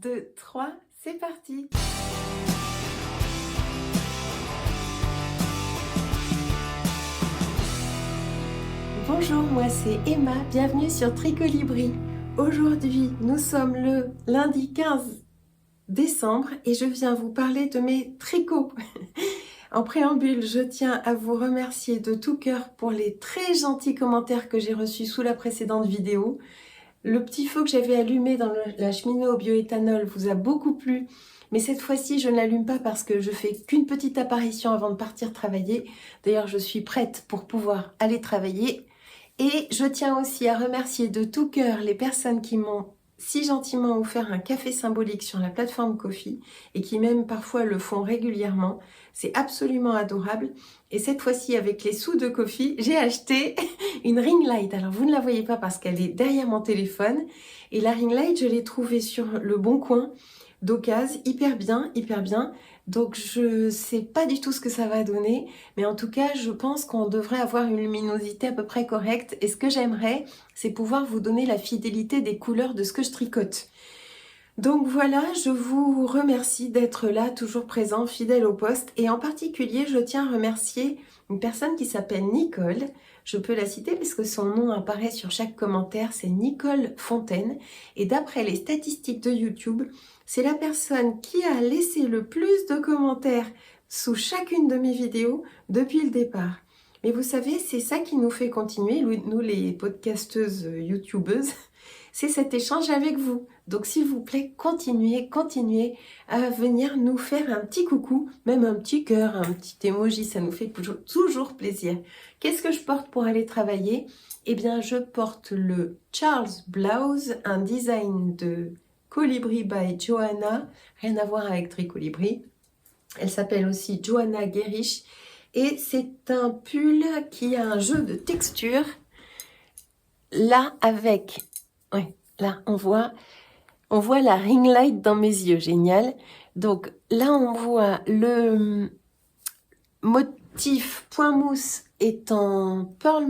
2, 3, c'est parti! Bonjour, moi c'est Emma, bienvenue sur Tricolibri. Aujourd'hui, nous sommes le lundi 15 décembre et je viens vous parler de mes tricots. En préambule, je tiens à vous remercier de tout cœur pour les très gentils commentaires que j'ai reçus sous la précédente vidéo. Le petit feu que j'avais allumé dans la cheminée au bioéthanol vous a beaucoup plu, mais cette fois-ci je ne l'allume pas parce que je fais qu'une petite apparition avant de partir travailler. D'ailleurs, je suis prête pour pouvoir aller travailler. Et je tiens aussi à remercier de tout cœur les personnes qui m'ont si gentiment offert un café symbolique sur la plateforme Ko-fi et qui même parfois le font régulièrement. C'est absolument adorable. Et cette fois-ci, avec les sous de Ko-fi, j'ai acheté une ring light. Alors vous ne la voyez pas parce qu'elle est derrière mon téléphone. Et la ring light, je l'ai trouvée sur le Bon Coin d'occasion, hyper bien, hyper bien. Donc je sais pas du tout ce que ça va donner, mais en tout cas je pense qu'on devrait avoir une luminosité à peu près correcte, et ce que j'aimerais c'est pouvoir vous donner la fidélité des couleurs de ce que je tricote. Donc voilà, je vous remercie d'être là, toujours présent, fidèle au poste, et en particulier je tiens à remercier une personne qui s'appelle Nicole. Je peux la citer parce que son nom apparaît sur chaque commentaire, c'est Nicole Fontaine, et d'après les statistiques de YouTube, c'est la personne qui a laissé le plus de commentaires sous chacune de mes vidéos depuis le départ. Mais vous savez, c'est ça qui nous fait continuer, nous les podcasteuses youtubeuses, c'est cet échange avec vous. Donc s'il vous plaît, continuez à venir nous faire un petit coucou, même un petit cœur, un petit emoji, ça nous fait toujours plaisir. Qu'est-ce que je porte pour aller travailler? Eh bien, je porte le Charles Blouse, un design de Colibri by Johanna, rien à voir avec Tricolibri. Elle s'appelle aussi Johanna Gerich et c'est un pull qui a un jeu de texture. Là, là, on voit la ring light dans mes yeux, génial. Donc là, on voit le motif point mousse est en pearl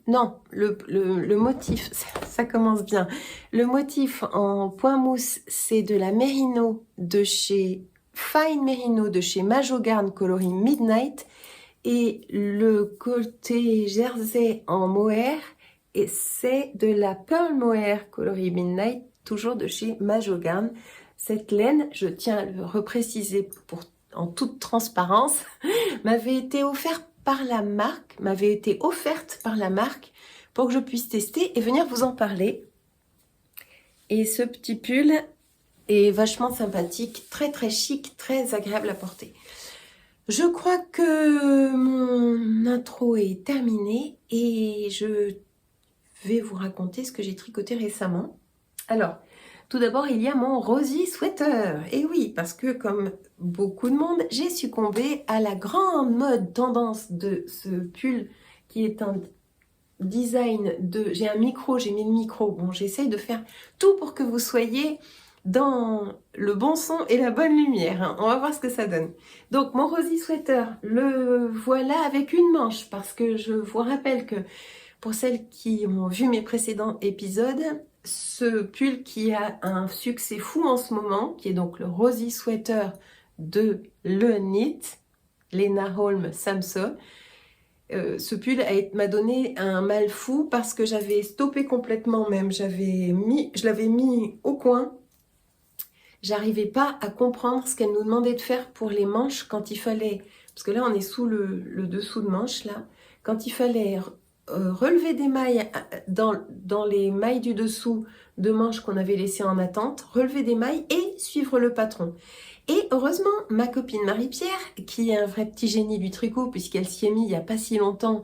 non, le motif, ça commence bien. Le motif en point mousse, c'est de la Merino de chez Fine Merino de chez Majogarn coloris Midnight. Et le côté jersey en mohair, et c'est de la Pearl Mohair coloris Midnight, toujours de chez Majogarn. Cette laine, je tiens à le repréciser en toute transparence, m'avait été offerte par la marque, pour que je puisse tester et venir vous en parler. Et ce petit pull est vachement sympathique, très très chic, très agréable à porter. Je crois que mon intro est terminée et je vais vous raconter ce que j'ai tricoté récemment. Alors, tout d'abord, il y a mon Rosy Sweater. Et oui, parce que comme beaucoup de monde, j'ai succombé à la grande mode tendance de ce pull qui est un design de... J'ai mis le micro. Bon, j'essaye de faire tout pour que vous soyez dans le bon son et la bonne lumière. Hein. On va voir ce que ça donne. Donc, mon Rosy Sweater, le voilà avec une manche parce que je vous rappelle que pour celles qui ont vu mes précédents épisodes, ce pull qui a un succès fou en ce moment, qui est donc le Rosy Sweater de Le Knit, Lena Holm Samso, ce pull m'a donné un mal fou parce que j'avais stoppé complètement même. Je l'avais mis au coin. J'arrivais pas à comprendre ce qu'elle nous demandait de faire pour les manches quand il fallait, parce que là on est sous le dessous de manche là, quand il fallait relever des mailles dans les mailles du dessous de manches qu'on avait laissées en attente, relever des mailles et suivre le patron. Et heureusement, ma copine Marie-Pierre, qui est un vrai petit génie du tricot puisqu'elle s'y est mise il n'y a pas si longtemps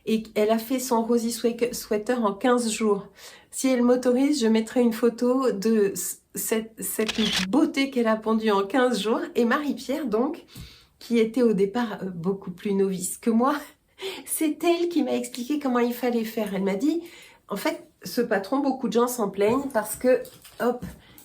et elle a fait son Rosy Sweater en 15 jours. Si elle m'autorise, je mettrai une photo de cette beauté qu'elle a pondue en 15 jours. Et Marie-Pierre, donc, qui était au départ beaucoup plus novice que moi, c'est elle qui m'a expliqué comment il fallait faire. Elle m'a dit, en fait, ce patron, beaucoup de gens s'en plaignent parce que, hop,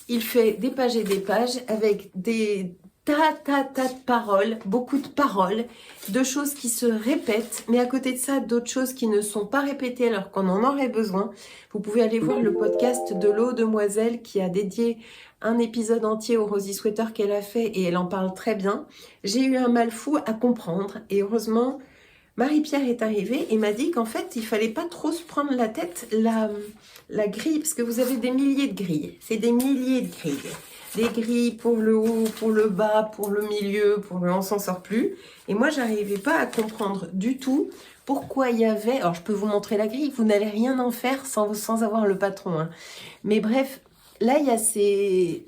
il fait des pages et des pages avec des de paroles, beaucoup de paroles, de choses qui se répètent, mais à côté de ça, d'autres choses qui ne sont pas répétées alors qu'on en aurait besoin. Vous pouvez aller voir le podcast de l'eau demoiselle qui a dédié un épisode entier au Rosy Sweater qu'elle a fait et elle en parle très bien. J'ai eu un mal fou à comprendre et heureusement, Marie-Pierre est arrivée et m'a dit qu'en fait, il fallait pas trop se prendre la tête, la grille, parce que vous avez des milliers de grilles. C'est des milliers de grilles. Des grilles pour le haut, pour le bas, pour le milieu, pour le on s'en sort plus. Et moi, j'arrivais pas à comprendre du tout pourquoi il y avait... Alors, je peux vous montrer la grille, vous n'allez rien en faire sans avoir le patron. Hein. Mais bref, là, il y a ces...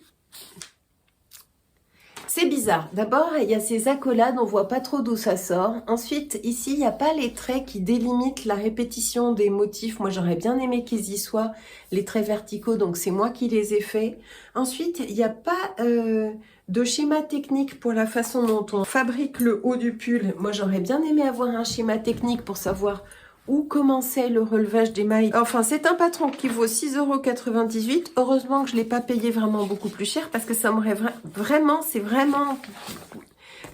C'est bizarre. D'abord, il y a ces accolades, on voit pas trop d'où ça sort. Ensuite, ici, il n'y a pas les traits qui délimitent la répétition des motifs. Moi, j'aurais bien aimé qu'ils y soient, les traits verticaux, donc c'est moi qui les ai faits. Ensuite, il n'y a pas de schéma technique pour la façon dont on fabrique le haut du pull. Moi, j'aurais bien aimé avoir un schéma technique pour savoir où commençait le relevage des mailles. Enfin, c'est un patron qui vaut 6,98 €. Heureusement que je ne l'ai pas payé vraiment beaucoup plus cher parce que ça m'aurait vraiment, c'est vraiment...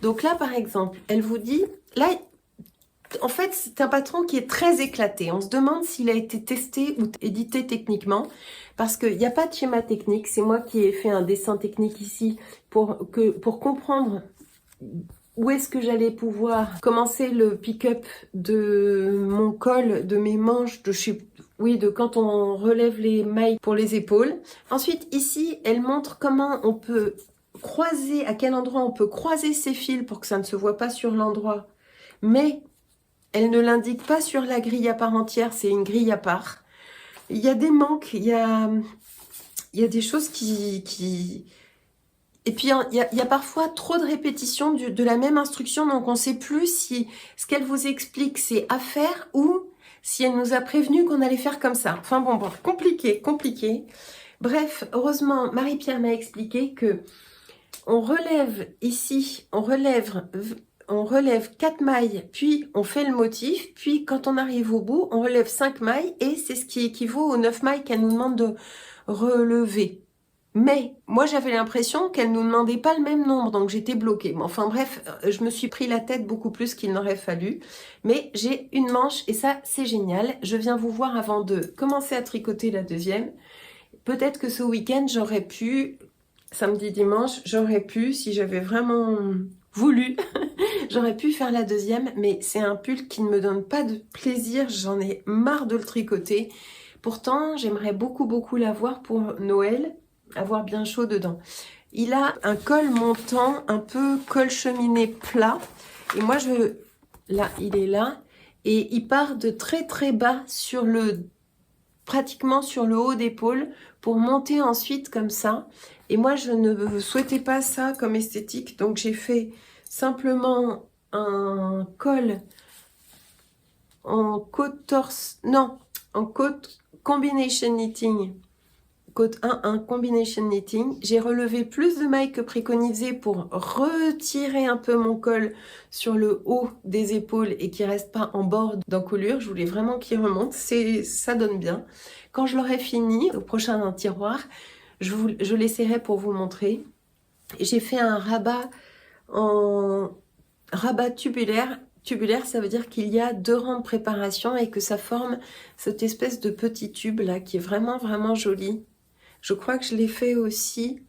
Donc là, par exemple, elle vous dit... Là, en fait, c'est un patron qui est très éclaté. On se demande s'il a été testé ou édité techniquement parce qu'il n'y a pas de schéma technique. C'est moi qui ai fait un dessin technique ici pour comprendre... Où est-ce que j'allais pouvoir commencer le pick-up de mon col, de mes manches, de quand on relève les mailles pour les épaules. Ensuite, ici, elle montre comment on peut croiser, à quel endroit on peut croiser ces fils pour que ça ne se voit pas sur l'endroit. Mais elle ne l'indique pas sur la grille à part entière, c'est une grille à part. Il y a des manques, il y a des choses qui... Et puis, il y a parfois trop de répétitions de la même instruction, donc on ne sait plus si ce qu'elle vous explique, c'est à faire ou si elle nous a prévenu qu'on allait faire comme ça. Enfin bon, compliqué. Bref, heureusement, Marie-Pierre m'a expliqué que on relève ici, on relève 4 mailles, puis on fait le motif, puis quand on arrive au bout, on relève 5 mailles et c'est ce qui équivaut aux 9 mailles qu'elle nous demande de relever. Mais moi, j'avais l'impression qu'elle ne nous demandait pas le même nombre, donc j'étais bloquée. Mais enfin bref, je me suis pris la tête beaucoup plus qu'il n'aurait fallu. Mais j'ai une manche et ça, c'est génial. Je viens vous voir avant de commencer à tricoter la deuxième. Peut-être que ce week-end, j'aurais pu, samedi, dimanche, si j'avais vraiment voulu, j'aurais pu faire la deuxième. Mais c'est un pull qui ne me donne pas de plaisir. J'en ai marre de le tricoter. Pourtant, j'aimerais beaucoup l'avoir pour Noël. Avoir bien chaud dedans. Il a un col montant, un peu col cheminée plat. Et moi, là, il est là. Et il part de très bas pratiquement sur le haut d'épaule pour monter ensuite comme ça. Et moi, je ne souhaitais pas ça comme esthétique. Donc, j'ai fait simplement un col en côte torse, non, en côte combination knitting. Côte 1 combination knitting, j'ai relevé plus de mailles que préconisé pour retirer un peu mon col sur le haut des épaules et qu'il reste pas en bord d'encolure. Je voulais vraiment qu'il remonte, ça donne bien. Quand je l'aurai fini, au prochain tiroir, je l'essaierai pour vous montrer. J'ai fait un rabat en rabat tubulaire. Tubulaire, ça veut dire qu'il y a 2 rangs de préparation et que ça forme cette espèce de petit tube là qui est vraiment joli. Je crois que je l'ai fait aussi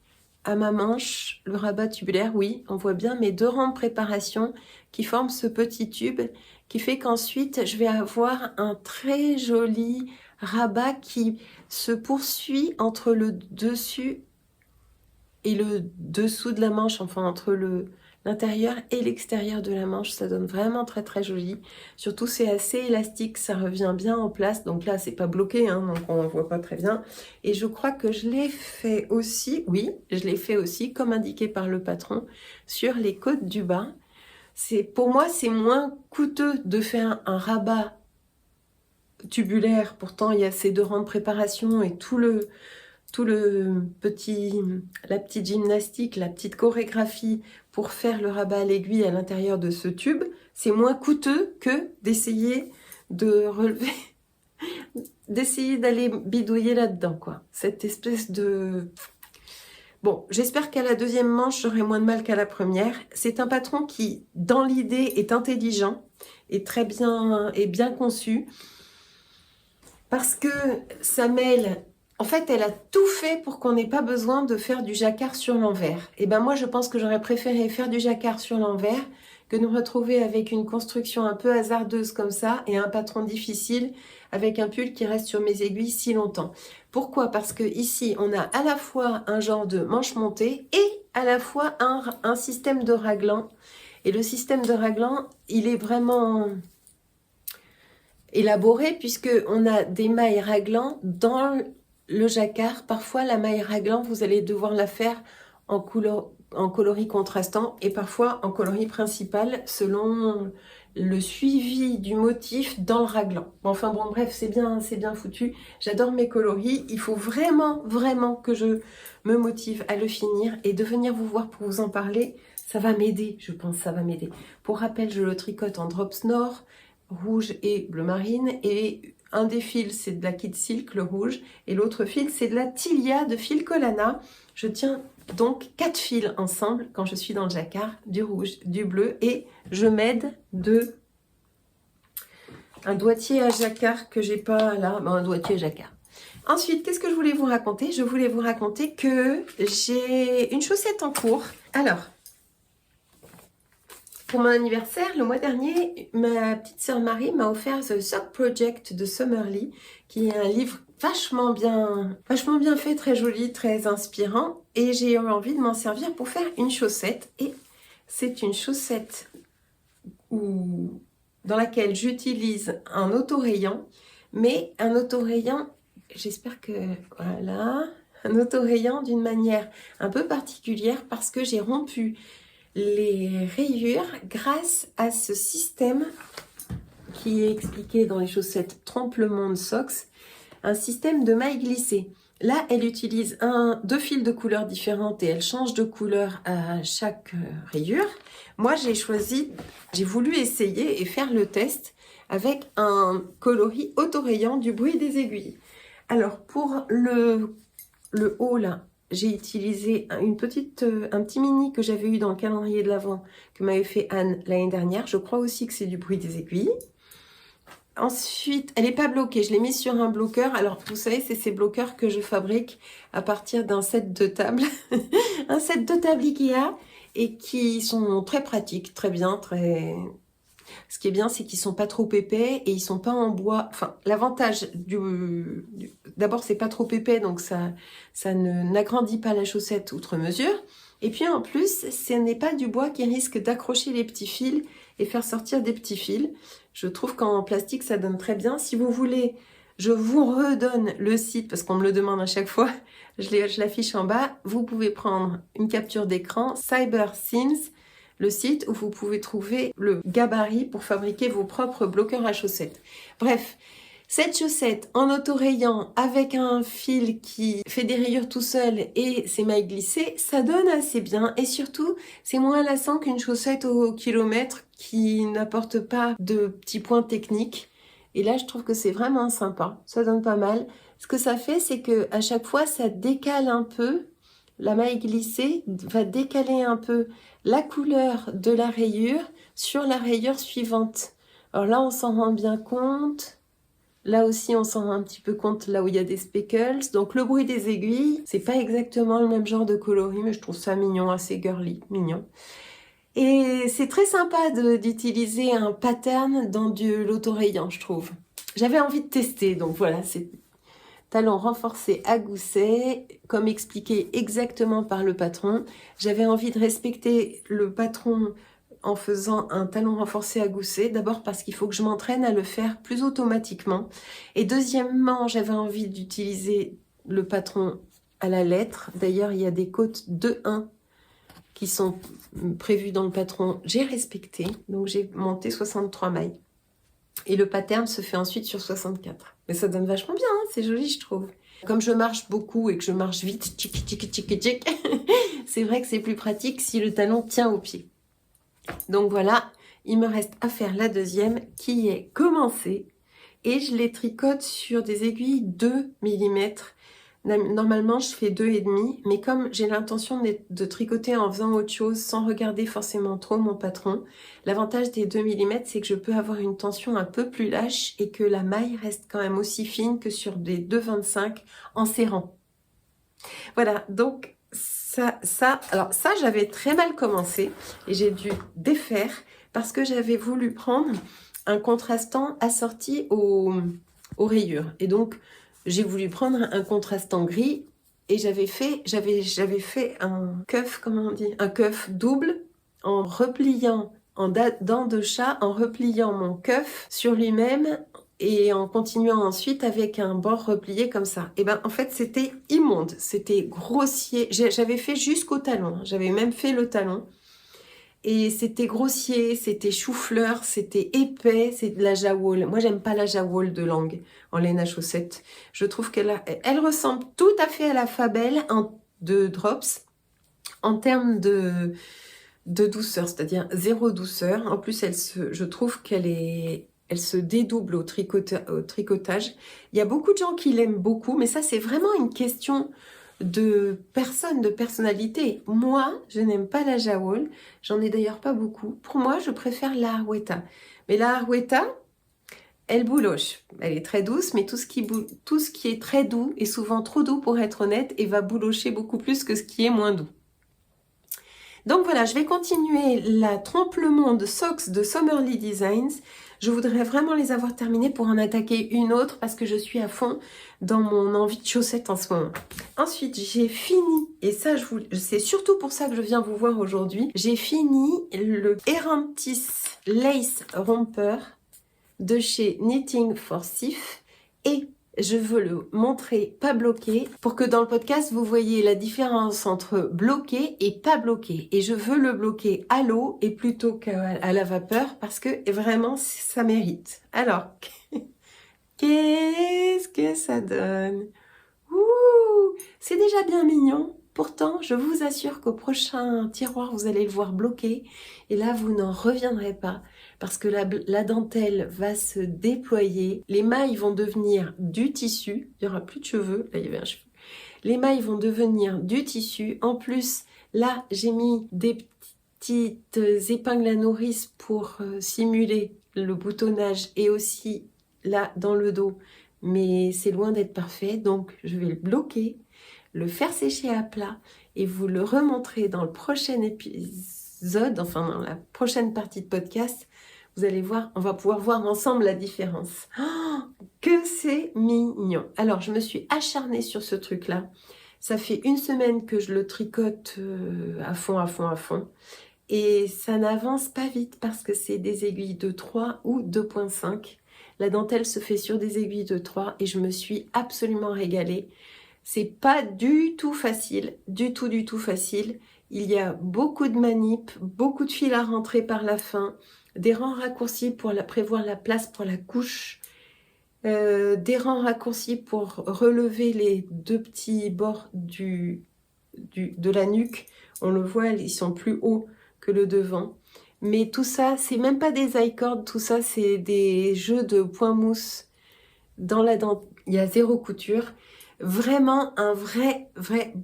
à ma manche, le rabat tubulaire, oui, on voit bien mes 2 rangs de préparation qui forment ce petit tube qui fait qu'ensuite je vais avoir un très joli rabat qui se poursuit entre le dessus et le dessous de la manche, enfin entre l'intérieur et l'extérieur de la manche. Ça donne vraiment très joli. Surtout c'est assez élastique, ça revient bien en place. Donc là c'est pas bloqué, hein, donc on ne voit pas très bien. Et je crois que je l'ai fait aussi, oui, je l'ai fait aussi comme indiqué par le patron sur les côtes du bas. Pour moi c'est moins coûteux de faire un rabat tubulaire. Pourtant il y a ces 2 rangs de préparation et la petite gymnastique, la petite chorégraphie pour faire le rabat à l'aiguille à l'intérieur de ce tube, c'est moins coûteux que d'essayer de relever, d'essayer d'aller bidouiller là-dedans, quoi. Cette espèce de Bon, j'espère qu'à la deuxième manche, j'aurai moins de mal qu'à la première. C'est un patron qui, dans l'idée, est intelligent et très bien, et bien conçu. Parce que ça mêle... En fait, elle a tout fait pour qu'on n'ait pas besoin de faire du jacquard sur l'envers. Et ben moi, je pense que j'aurais préféré faire du jacquard sur l'envers que nous retrouver avec une construction un peu hasardeuse comme ça et un patron difficile avec un pull qui reste sur mes aiguilles si longtemps. Pourquoi? Parce que ici, on a à la fois un genre de manche montée et à la fois un système de raglan. Et le système de raglan, il est vraiment élaboré puisque on a des mailles raglan dans le jacquard. Parfois, la maille raglan, vous allez devoir la faire en coloris contrastant et parfois en coloris principal selon le suivi du motif dans le raglan. Enfin bon, bref, c'est bien foutu. J'adore mes coloris. Il faut vraiment que je me motive à le finir et de venir vous voir pour vous en parler. Ça va m'aider, je pense, ça va m'aider. Pour rappel, je le tricote en Drops Nord, rouge et bleu marine, et un des fils c'est de la Kid Silk, le rouge, et l'autre fil c'est de la Tilia de fil Colana. Je tiens donc 4 fils ensemble quand je suis dans le jacquard, du rouge, du bleu, et je m'aide de un doigtier à jacquard que j'ai pas là, un doigtier à jacquard. Ensuite, qu'est-ce que je voulais vous raconter? Je voulais vous raconter que j'ai une chaussette en cours. Alors, pour mon anniversaire, le mois dernier, ma petite sœur Marie m'a offert The Sock Project de Summerly, qui est un livre vachement bien fait, très joli, très inspirant. Et j'ai eu envie de m'en servir pour faire une chaussette. Et c'est une chaussette dans laquelle j'utilise un autorayant, mais un autorayant, j'espère que, voilà, un autorayant d'une manière un peu particulière parce que j'ai rompu les rayures grâce à ce système qui est expliqué dans les chaussettes Trompe-le-Monde Socks, un système de mailles glissées. Là, elle utilise deux fils de couleurs différentes et elle change de couleur à chaque rayure. Moi, j'ai voulu essayer et faire le test avec un coloris autorayant du bruit des aiguilles. Alors, pour le haut, là, j'ai utilisé un petit mini que j'avais eu dans le calendrier de l'Avent que m'avait fait Anne l'année dernière. Je crois aussi que c'est du bruit des aiguilles. Ensuite, elle n'est pas bloquée. Je l'ai mise sur un bloqueur. Alors, vous savez, c'est ces bloqueurs que je fabrique à partir d'un set de table. Un set de table Ikea et qui sont très pratiques, très bien, très... Ce qui est bien, c'est qu'ils sont pas trop épais et ils sont pas en bois. Enfin, l'avantage d'abord, c'est pas trop épais, donc ça n'agrandit pas la chaussette outre mesure. Et puis en plus, ce n'est pas du bois qui risque d'accrocher les petits fils et faire sortir des petits fils. Je trouve qu'en plastique, ça donne très bien. Si vous voulez, je vous redonne le site parce qu'on me le demande à chaque fois. Je l'affiche en bas. Vous pouvez prendre une capture d'écran, CyberSeams, le site où vous pouvez trouver le gabarit pour fabriquer vos propres bloqueurs à chaussettes. Bref, cette chaussette en autorayant avec un fil qui fait des rayures tout seul et ses mailles glissées, ça donne assez bien et surtout, c'est moins lassant qu'une chaussette au kilomètre qui n'apporte pas de petits points techniques. Et là, je trouve que c'est vraiment sympa, ça donne pas mal. Ce que ça fait, c'est que à chaque fois, ça décale un peu. La maille glissée va décaler un peu la couleur de la rayure sur la rayure suivante. Alors là, on s'en rend bien compte. Là aussi, on s'en rend un petit peu compte là où il y a des speckles. Donc le bruit des aiguilles, c'est pas exactement le même genre de coloris, mais je trouve ça mignon, assez girly, mignon. Et c'est très sympa d'utiliser un pattern dans de l'autorayant, je trouve. J'avais envie de tester, donc voilà, c'est talon renforcé à gousset, comme expliqué exactement par le patron. J'avais envie de respecter le patron en faisant un talon renforcé à gousset. D'abord parce qu'il faut que je m'entraîne à le faire plus automatiquement. Et deuxièmement, j'avais envie d'utiliser le patron à la lettre. D'ailleurs, il y a des côtes 2-1 qui sont prévues dans le patron. J'ai respecté, donc j'ai monté 63 mailles. Et le pattern se fait ensuite sur 64. Mais ça donne vachement bien, hein, c'est joli je trouve. Comme je marche beaucoup et que je marche vite, tchic, c'est vrai que c'est plus pratique si le talon tient au pied. Donc voilà, il me reste à faire la deuxième qui est commencée. Et je les tricote sur des aiguilles 2 mm Normalement, je fais 2,5, mais comme j'ai l'intention de tricoter en faisant autre chose, sans regarder forcément trop mon patron, l'avantage des 2 mm, c'est que je peux avoir une tension un peu plus lâche et que la maille reste quand même aussi fine que sur des 2,25 en serrant. Voilà, donc alors ça, j'avais très mal commencé et j'ai dû défaire parce que j'avais voulu prendre un contrastant assorti aux rayures. Et donc, j'ai voulu prendre un contrastant gris et j'avais fait un cuff, comment on dit, un cuff double en repliant en dents de chat, en repliant mon cuff sur lui-même et en continuant ensuite avec un bord replié comme ça. Et ben en fait c'était immonde, c'était grossier. J'avais fait jusqu'au talon, j'avais même fait le talon. Et c'était grossier, c'était chou-fleur, c'était épais, c'est de la jawol. Moi, j'aime pas la jawol de langue en laine à chaussettes. Je trouve elle ressemble tout à fait à la Fabelle de Drops en termes de douceur, c'est-à-dire zéro douceur. En plus, je trouve elle se dédouble au tricotage. Il y a beaucoup de gens qui l'aiment beaucoup, mais ça, c'est vraiment une question de personne, de personnalité. Moi, je n'aime pas la jawol. J'en ai d'ailleurs pas beaucoup. Pour moi, je préfère la Harweta. Mais la Harweta, elle bouloche. Elle est très douce, mais tout ce qui est très doux est souvent trop doux pour être honnête et va boulocher beaucoup plus que ce qui est moins doux. Donc voilà, je vais continuer la trompe-le-monde Socks de Summerly Designs. Je voudrais vraiment les avoir terminées pour en attaquer une autre parce que je suis à fond dans mon envie de chaussettes en ce moment. Ensuite, j'ai fini, et ça, c'est surtout pour ça que je viens vous voir aujourd'hui, j'ai fini le Erantis Lace Romper de chez Knitting for Sif et je veux le montrer pas bloqué pour que dans le podcast vous voyez la différence entre bloqué et pas bloqué. Et je veux le bloquer à l'eau et plutôt qu'à la vapeur parce que vraiment ça mérite. Alors, qu'est-ce que ça donne? Ouh, c'est déjà bien mignon. Pourtant, je vous assure qu'au prochain tiroir, vous allez le voir bloqué. Et là, vous n'en reviendrez pas parce que la dentelle va se déployer. Les mailles vont devenir du tissu. Il n'y aura plus de cheveux. Là, il y avait un cheveu. Les mailles vont devenir du tissu. En plus, là, j'ai mis des petites épingles à nourrice pour simuler le boutonnage et aussi là, dans le dos. Mais c'est loin d'être parfait. Donc, je vais le bloquer, le faire sécher à plat et vous le remontrer dans le prochain épisode, enfin dans la prochaine partie de podcast. Vous allez voir, on va pouvoir voir ensemble la différence. Oh, que c'est mignon. Alors, je me suis acharnée sur ce truc-là. Ça fait une semaine que je le tricote à fond. Et ça n'avance pas vite parce que c'est des aiguilles de 3 ou 2,5. La dentelle se fait sur des aiguilles de 3 et je me suis absolument régalée. C'est pas du tout facile, du tout facile. Il y a beaucoup de manips, beaucoup de fils à rentrer par la fin, des rangs raccourcis pour prévoir la place pour la couche, des rangs raccourcis pour relever les deux petits bords de la nuque. On le voit, ils sont plus hauts que le devant. Mais tout ça, c'est même pas des i-cords, tout ça, c'est des jeux de point mousse dans la dent. Il y a zéro couture. Vraiment un vrai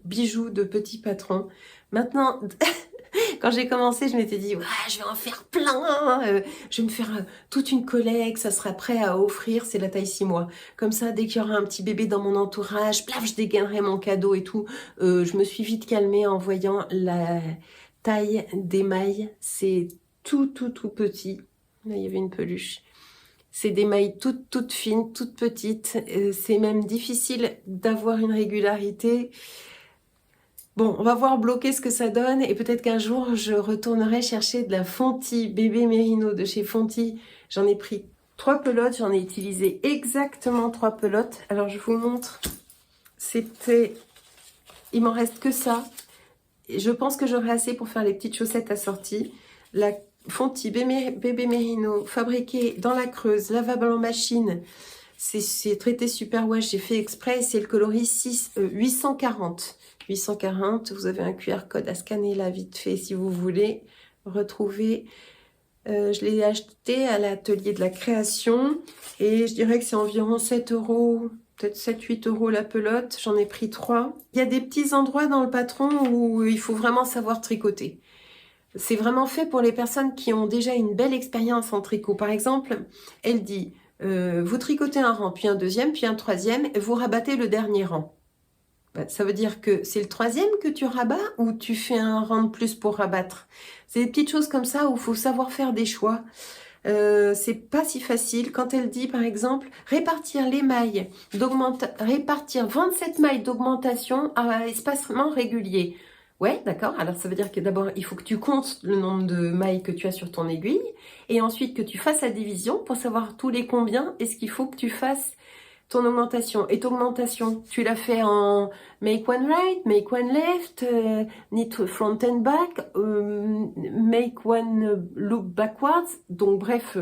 bijou de petit patron. Maintenant, quand j'ai commencé, je m'étais dit, ouais, je vais en faire plein. Je vais me faire toute une collecte, ça sera prêt à offrir, c'est la taille 6 mois. Comme ça, dès qu'il y aura un petit bébé dans mon entourage, plaf, je dégainerai mon cadeau et tout. Je me suis vite calmée en voyant la taille des mailles. C'est tout petit. Là, il y avait une peluche. C'est des mailles toutes fines, toutes petites. C'est même difficile d'avoir une régularité. Bon, on va voir bloquer ce que ça donne. Et peut-être qu'un jour, je retournerai chercher de la Fonty bébé Mérino de chez Fonty. J'en ai pris 3 pelotes. J'en ai utilisé exactement 3 pelotes. Alors, je vous montre. Il m'en reste que ça. Et je pense que j'aurai assez pour faire les petites chaussettes assorties. La Fonty bébé Mérino, fabriqué dans la Creuse, lavable en machine. C'est traité super wash, j'ai fait exprès. C'est le coloris 840. 840, vous avez un QR code à scanner là vite fait si vous voulez retrouver. Je l'ai acheté à l'atelier de la création et je dirais que c'est environ 7 €, peut-être 7-8 euros la pelote. J'en ai pris 3. Il y a des petits endroits dans le patron où il faut vraiment savoir tricoter. C'est vraiment fait pour les personnes qui ont déjà une belle expérience en tricot. Par exemple, elle dit, vous tricotez un rang, puis un deuxième, puis un troisième, et vous rabattez le dernier rang. Ben, ça veut dire que c'est le troisième que tu rabats ou tu fais un rang de plus pour rabattre. C'est des petites choses comme ça où il faut savoir faire des choix. C'est pas si facile. Quand elle dit, par exemple, répartir les mailles, répartir 27 mailles d'augmentation à espacement régulier. Ouais, d'accord. Alors, ça veut dire que d'abord, il faut que tu comptes le nombre de mailles que tu as sur ton aiguille et ensuite que tu fasses la division pour savoir tous les combien est-ce qu'il faut que tu fasses ton augmentation. Et ton augmentation, tu l'as fait en make one right, make one left, knit front and back, make one loop backwards. Donc bref,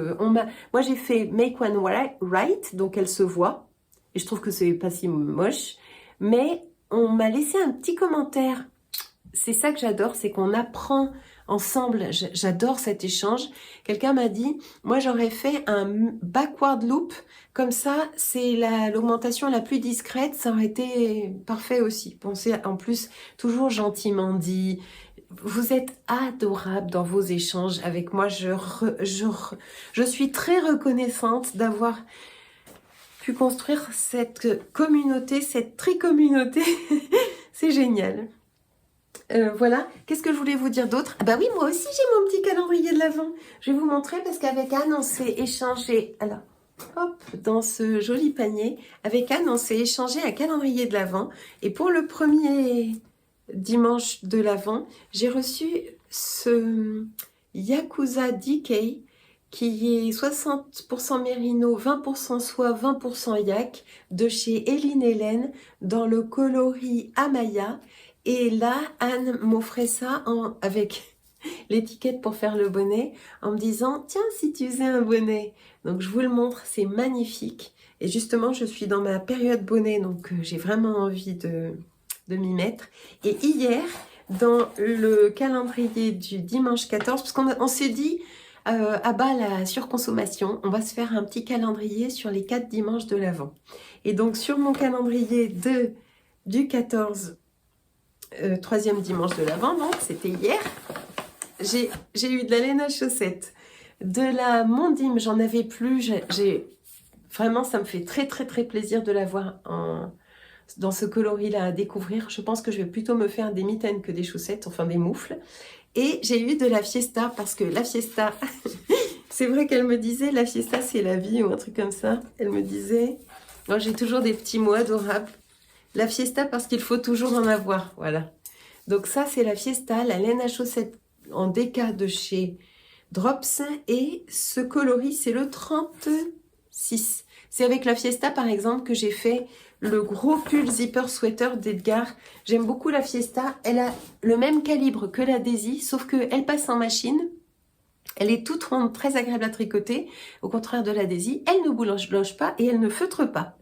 moi j'ai fait make one right, donc elle se voit. Et je trouve que c'est pas si moche. Mais on m'a laissé un petit commentaire. C'est ça que j'adore, c'est qu'on apprend ensemble. J'adore cet échange. Quelqu'un m'a dit, moi j'aurais fait un backward loop, comme ça c'est l'augmentation la plus discrète, ça aurait été parfait aussi. Pensez en plus, toujours gentiment dit, vous êtes adorable dans vos échanges avec moi. Je suis très reconnaissante d'avoir pu construire cette communauté, cette tricommunauté. C'est génial. Voilà, qu'est-ce que je voulais vous dire d'autre? Bah oui, moi aussi j'ai mon petit calendrier de l'Avent. Je vais vous montrer parce qu'avec Anne, on s'est échangé, alors, hop, dans ce joli panier. Avec Anne, on s'est échangé un calendrier de l'Avent. Et pour le premier dimanche de l'Avent, j'ai reçu ce Yakuza DK qui est 60% mérino, 20% soie, 20% yak de chez Eline Hélène dans le coloris Amaya. Et là, Anne m'offrait ça avec l'étiquette pour faire le bonnet en me disant « Tiens, si tu faisais un bonnet !» Donc, je vous le montre, c'est magnifique. Et justement, je suis dans ma période bonnet, donc j'ai vraiment envie de m'y mettre. Et hier, dans le calendrier du dimanche 14, parce qu'on s'est dit à bas la surconsommation, on va se faire un petit calendrier sur les 4 dimanches de l'Avent. Et donc, sur mon calendrier du 14, troisième dimanche de l'Avent, donc c'était hier, j'ai eu de la laine à chaussettes, de la Mondim, j'en avais plus, vraiment ça me fait très très très plaisir de l'avoir dans ce coloris là à découvrir. Je pense que je vais plutôt me faire des mitaines que des chaussettes, enfin des moufles. Et j'ai eu de la Fiesta, parce que la Fiesta, c'est vrai qu'elle me disait la Fiesta c'est la vie ou un truc comme ça. Elle me disait, moi j'ai toujours des petits mots adorables. La Fiesta parce qu'il faut toujours en avoir, voilà. Donc ça, c'est la Fiesta, la laine à chaussettes en déca de chez Drops. Et ce coloris, c'est le 36. C'est avec la Fiesta, par exemple, que j'ai fait le gros pull zipper sweater d'Edgar. J'aime beaucoup la Fiesta. Elle a le même calibre que la Daisy, sauf qu'elle passe en machine. Elle est toute ronde, très agréable à tricoter. Au contraire de la Daisy, elle ne bouloche pas et elle ne feutre pas.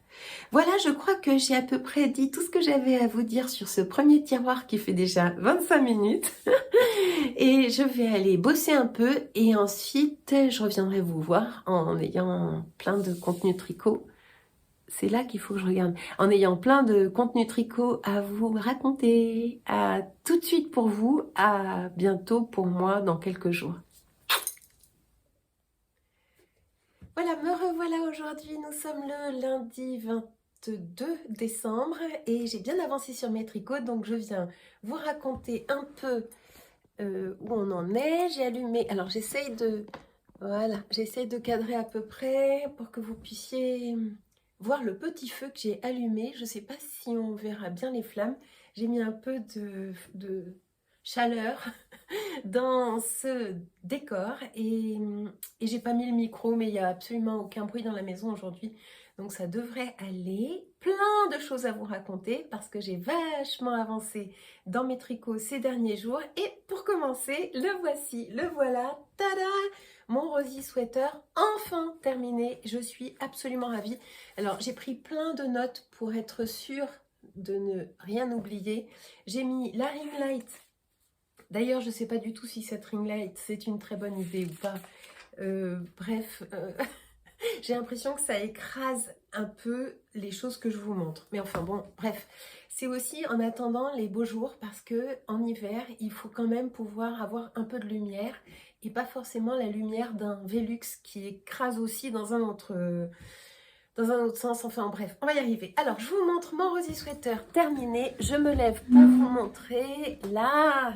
Voilà, je crois que j'ai à peu près dit tout ce que j'avais à vous dire sur ce premier tiroir qui fait déjà 25 minutes. Et je vais aller bosser un peu et ensuite je reviendrai vous voir en ayant plein de contenu tricot. C'est là qu'il faut que je regarde. En ayant plein de contenu tricot à vous raconter. À tout de suite pour vous, à bientôt pour moi dans quelques jours. Voilà, me revoilà aujourd'hui, nous sommes le lundi 22 décembre et j'ai bien avancé sur mes tricots, donc je viens vous raconter un peu où on en est. J'ai allumé, alors j'essaye de cadrer à peu près pour que vous puissiez voir le petit feu que j'ai allumé. Je ne sais pas si on verra bien les flammes, j'ai mis un peu de chaleur dans ce décor et j'ai pas mis le micro, mais il n'y a absolument aucun bruit dans la maison aujourd'hui, donc ça devrait aller. Plein de choses à vous raconter parce que j'ai vachement avancé dans mes tricots ces derniers jours. Et pour commencer, le voici, le voilà, tada, mon rosy sweater enfin terminé. Je suis absolument ravie. Alors j'ai pris plein de notes pour être sûre de ne rien oublier. J'ai mis la ring light. D'ailleurs, je ne sais pas du tout si cette ring light, c'est une très bonne idée ou pas. J'ai l'impression que ça écrase un peu les choses que je vous montre. Mais enfin bon, bref. C'est aussi en attendant les beaux jours parce que en hiver, il faut quand même pouvoir avoir un peu de lumière et pas forcément la lumière d'un Velux qui écrase aussi dans un autre sens. Enfin bref, on va y arriver. Alors, je vous montre mon rosy sweater terminé. Je me lève pour vous montrer là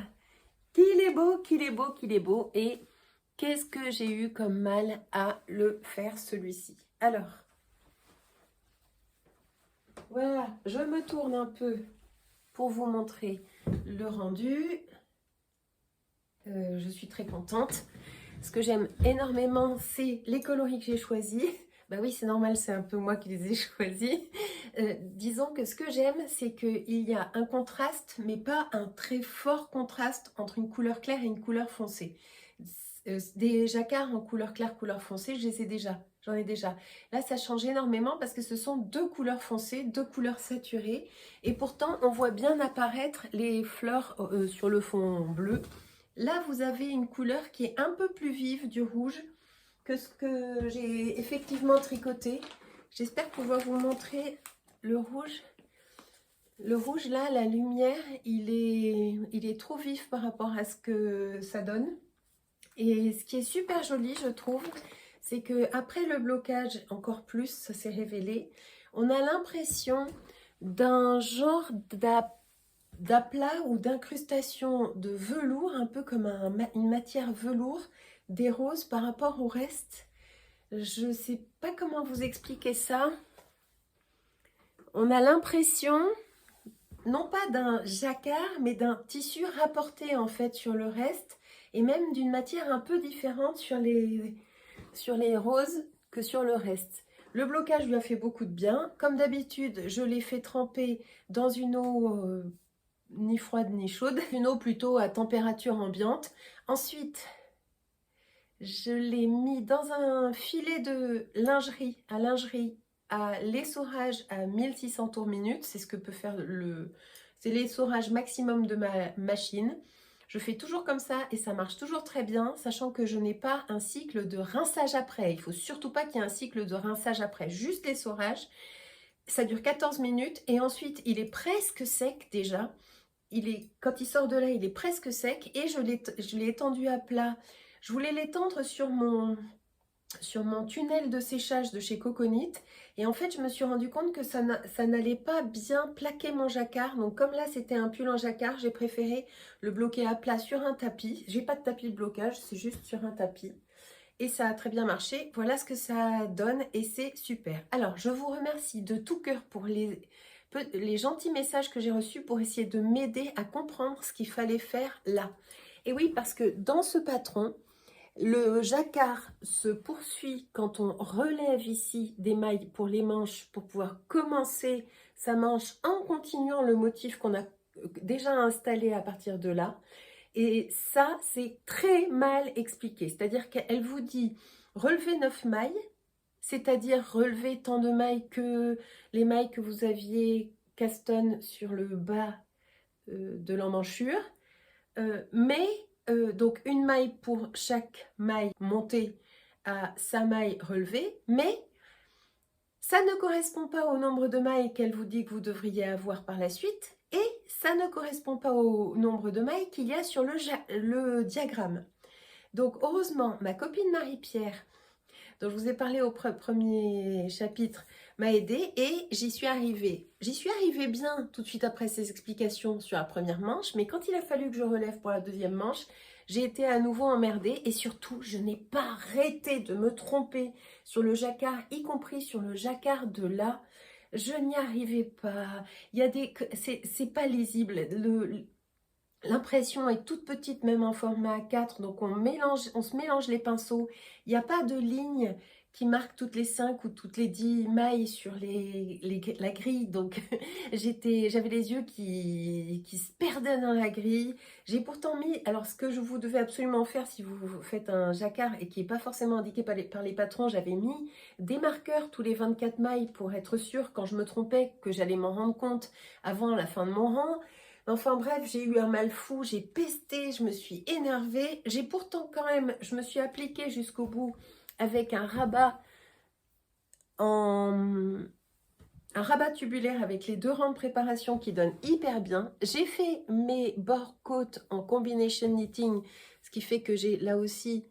qu'il est beau, qu'il est beau, qu'il est beau. Et qu'est-ce que j'ai eu comme mal à le faire celui-ci. Alors, voilà, je me tourne un peu pour vous montrer le rendu. Je suis très contente. Ce que j'aime énormément, c'est les coloris que j'ai choisis. Bah oui, c'est normal, c'est un peu moi qui les ai choisis. Disons que ce que j'aime, c'est qu'il y a un contraste, mais pas un très fort contraste entre une couleur claire et une couleur foncée. Des jacquards en couleur claire, couleur foncée, je les ai déjà. J'en ai déjà. Là, ça change énormément parce que ce sont deux couleurs foncées, deux couleurs saturées. Et pourtant, on voit bien apparaître les fleurs sur le fond bleu. Là, vous avez une couleur qui est un peu plus vive du rouge que ce que j'ai effectivement tricoté. J'espère pouvoir vous montrer le rouge. Le rouge, là, la lumière, il est trop vif par rapport à ce que ça donne. Et ce qui est super joli, je trouve, c'est que après le blocage, encore plus, ça s'est révélé, on a l'impression d'un genre d'aplat ou d'incrustation de velours, un peu comme une matière velours des roses par rapport au reste. Je ne sais pas comment vous expliquer ça. On a l'impression, non pas d'un jacquard, mais d'un tissu rapporté en fait sur le reste, et même d'une matière un peu différente sur les roses que sur le reste. Le blocage lui a fait beaucoup de bien. Comme d'habitude, je l'ai fait tremper dans une eau ni froide ni chaude, une eau plutôt à température ambiante. Ensuite, je l'ai mis dans un filet de lingerie à l'essorage à 1600 tours minute. C'est ce que peut faire c'est l'essorage maximum de ma machine. Je fais toujours comme ça et ça marche toujours très bien, sachant que je n'ai pas un cycle de rinçage après. Il ne faut surtout pas qu'il y ait un cycle de rinçage après, juste l'essorage. Ça dure 14 minutes et ensuite il est presque sec déjà. Quand il sort de là, il est presque sec et je l'ai étendu à plat. Je voulais l'étendre sur mon tunnel de séchage de chez Coconut et en fait je me suis rendu compte que ça n'allait pas bien plaquer mon jacquard. Donc comme là c'était un pull en jacquard, j'ai préféré le bloquer à plat sur un tapis. J'ai pas de tapis de blocage, c'est juste sur un tapis et ça a très bien marché. Voilà ce que ça donne et c'est super. Alors je vous remercie de tout cœur pour les gentils messages que j'ai reçus pour essayer de m'aider à comprendre ce qu'il fallait faire là. Et oui, parce que dans ce patron, le jacquard se poursuit quand on relève ici des mailles pour les manches pour pouvoir commencer sa manche en continuant le motif qu'on a déjà installé à partir de là. Et ça, c'est très mal expliqué. C'est-à-dire qu'elle vous dit relevez 9 mailles, c'est-à-dire relever tant de mailles que les mailles que vous aviez castonne sur le bas de l'emmanchure. Donc une maille pour chaque maille montée à sa maille relevée, mais ça ne correspond pas au nombre de mailles qu'elle vous dit que vous devriez avoir par la suite et ça ne correspond pas au nombre de mailles qu'il y a sur le diagramme. Donc heureusement, ma copine Marie-Pierre, dont je vous ai parlé au premier chapitre, m'a aidée et j'y suis arrivée. J'y suis arrivée bien tout de suite après ces explications sur la première manche, mais quand il a fallu que je relève pour la deuxième manche, j'ai été à nouveau emmerdée et surtout, je n'ai pas arrêté de me tromper sur le jacquard, y compris sur le jacquard de là. Je n'y arrivais pas. C'est pas lisible. L'impression est toute petite, même en format A4, donc on se mélange les pinceaux. Il n'y a pas de ligne qui marque toutes les 5 ou toutes les 10 mailles sur la grille. Donc j'avais les yeux qui se perdaient dans la grille. J'ai pourtant mis, alors ce que vous devez absolument faire si vous faites un jacquard et qui n'est pas forcément indiqué par les patrons, j'avais mis des marqueurs tous les 24 mailles pour être sûr quand je me trompais que j'allais m'en rendre compte avant la fin de mon rang. Enfin bref, j'ai eu un mal fou, j'ai pesté, je me suis énervée. J'ai pourtant quand même, je me suis appliquée jusqu'au bout avec un rabat en un rabat tubulaire avec les 2 rangs de préparation qui donnent hyper bien. J'ai fait mes bords côte en combination knitting, ce qui fait que j'ai là aussi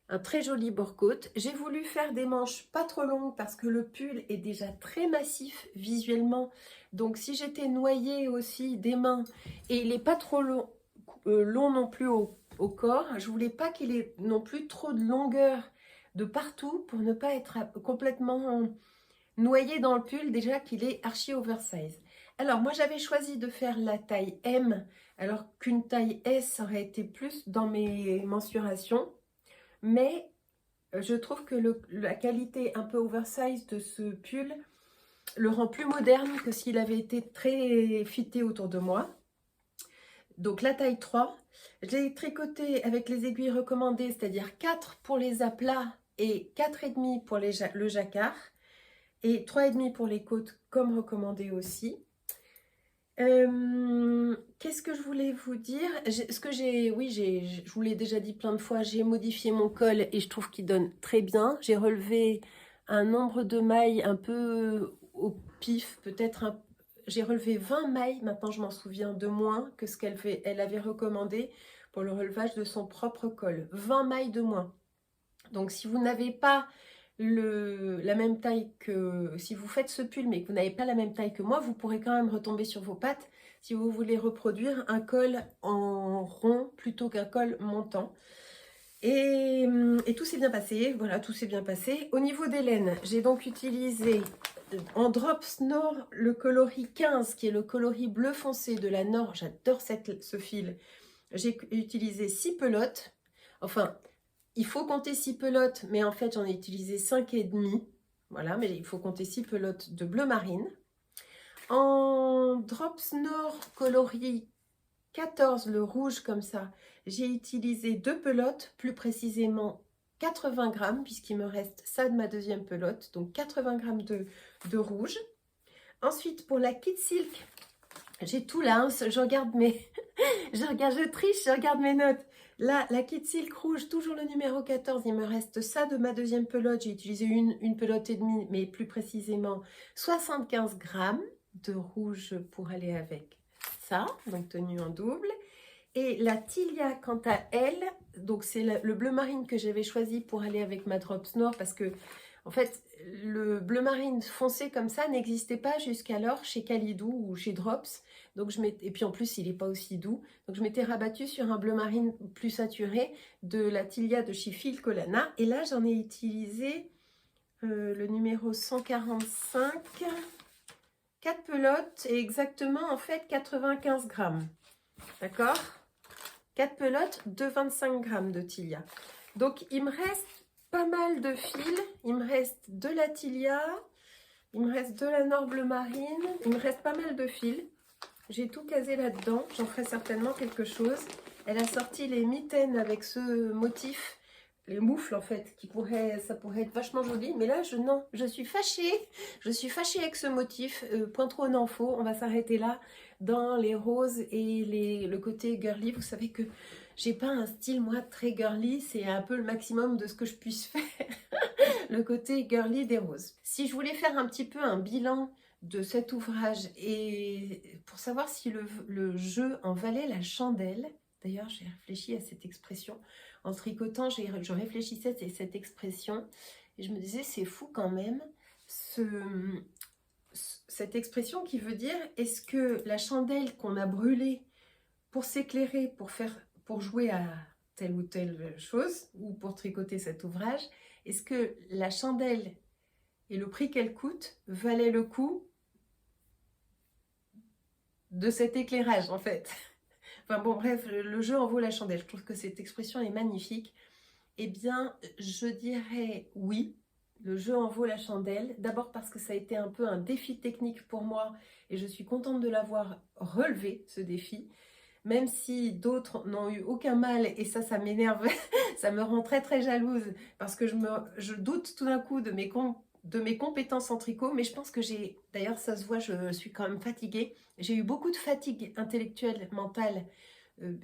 un très joli bord côte. J'ai voulu faire des manches pas trop longues parce que le pull est déjà très massif visuellement. Donc si j'étais noyée aussi des mains et il n'est pas trop long, long non plus au corps, je voulais pas qu'il ait non plus trop de longueur de partout pour ne pas être complètement noyé dans le pull, déjà qu'il est archi oversize. Alors moi j'avais choisi de faire la taille M alors qu'une taille S aurait été plus dans mes mensurations. Mais je trouve que la qualité un peu oversize de ce pull le rend plus moderne que s'il avait été très fité autour de moi. Donc la taille 3, je l'ai tricoté avec les aiguilles recommandées, c'est-à-dire 4 pour les aplats et 4,5 pour le jacquard. Et 3,5 pour les côtes comme recommandé aussi. Qu'est-ce que je voulais vous dire? Je vous l'ai déjà dit plein de fois, j'ai modifié mon col et je trouve qu'il donne très bien. J'ai relevé un nombre de mailles un peu au pif, peut-être j'ai relevé 20 mailles, maintenant je m'en souviens de moins que ce elle avait recommandé pour le relevage de son propre col. 20 mailles de moins. Donc si vous n'avez pas la même taille que... Si vous faites ce pull mais que vous n'avez pas la même taille que moi, vous pourrez quand même retomber sur vos pattes si vous voulez reproduire un col en rond plutôt qu'un col montant. Et tout s'est bien passé, voilà, tout s'est bien passé. Au niveau des laines, j'ai donc utilisé en Drops Nord le coloris 15, qui est le coloris bleu foncé de la Nord. J'adore ce fil. J'ai utilisé 6 pelotes, enfin... Il faut compter 6 pelotes, mais en fait, j'en ai utilisé 5,5. Voilà, mais il faut compter 6 pelotes de bleu marine. En Drops Nord coloris 14, le rouge comme ça, j'ai utilisé 2 pelotes, plus précisément 80 grammes, puisqu'il me reste ça de ma deuxième pelote, donc 80 grammes de rouge. Ensuite, pour la Kit Silk, j'ai tout là, hein, je regarde mes... je triche, je regarde mes notes. Là, la Kit Silk rouge, toujours le numéro 14, il me reste ça de ma deuxième pelote. J'ai utilisé une pelote et demie, mais plus précisément 75 grammes de rouge pour aller avec ça, donc tenue en double. Et la Tilia, quant à elle, donc c'est le bleu marine que j'avais choisi pour aller avec ma Drops Nord parce que, en fait, le bleu marine foncé comme ça n'existait pas jusqu'alors chez Calidou ou chez Drops. Donc et puis en plus, il n'est pas aussi doux. Donc je m'étais rabattue sur un bleu marine plus saturé de la Tilia de chez Phil Colana. Et là, j'en ai utilisé le numéro 145, 4 pelotes et exactement en fait 95 grammes. D'accord? 4 pelotes de 25 grammes de Tilia. Donc il me reste pas mal de fils. Il me reste de la Tilia, il me reste de la Nord bleu marine, il me reste pas mal de fils. J'ai tout casé là-dedans, j'en ferai certainement quelque chose. Elle a sorti les mitaines avec ce motif, les moufles en fait, ça pourrait être vachement joli. Mais là, non, je suis fâchée avec ce motif. Point trop n'en faut, on va s'arrêter là dans les roses et le côté girly. Vous savez que j'ai pas un style moi très girly, c'est un peu le maximum de ce que je puisse faire. Le côté girly des roses. Si je voulais faire un petit peu un bilan de cet ouvrage et pour savoir si le jeu en valait la chandelle, d'ailleurs j'ai réfléchi à cette expression, en tricotant je réfléchissais à cette expression et je me disais c'est fou quand même cette expression qui veut dire est-ce que la chandelle qu'on a brûlée pour s'éclairer, pour jouer à telle ou telle chose ou pour tricoter cet ouvrage, est-ce que la chandelle et le prix qu'elle coûte valait le coup de cet éclairage en fait. Enfin bon bref, le jeu en vaut la chandelle. Je trouve que cette expression est magnifique. Eh bien, je dirais oui, le jeu en vaut la chandelle. D'abord parce que ça a été un peu un défi technique pour moi et je suis contente de l'avoir relevé, ce défi. Même si d'autres n'ont eu aucun mal et ça m'énerve, ça me rend très très jalouse parce que je doute tout d'un coup de mes compétences en tricot, mais je pense que d'ailleurs ça se voit, je suis quand même fatiguée. J'ai eu beaucoup de fatigue intellectuelle, mentale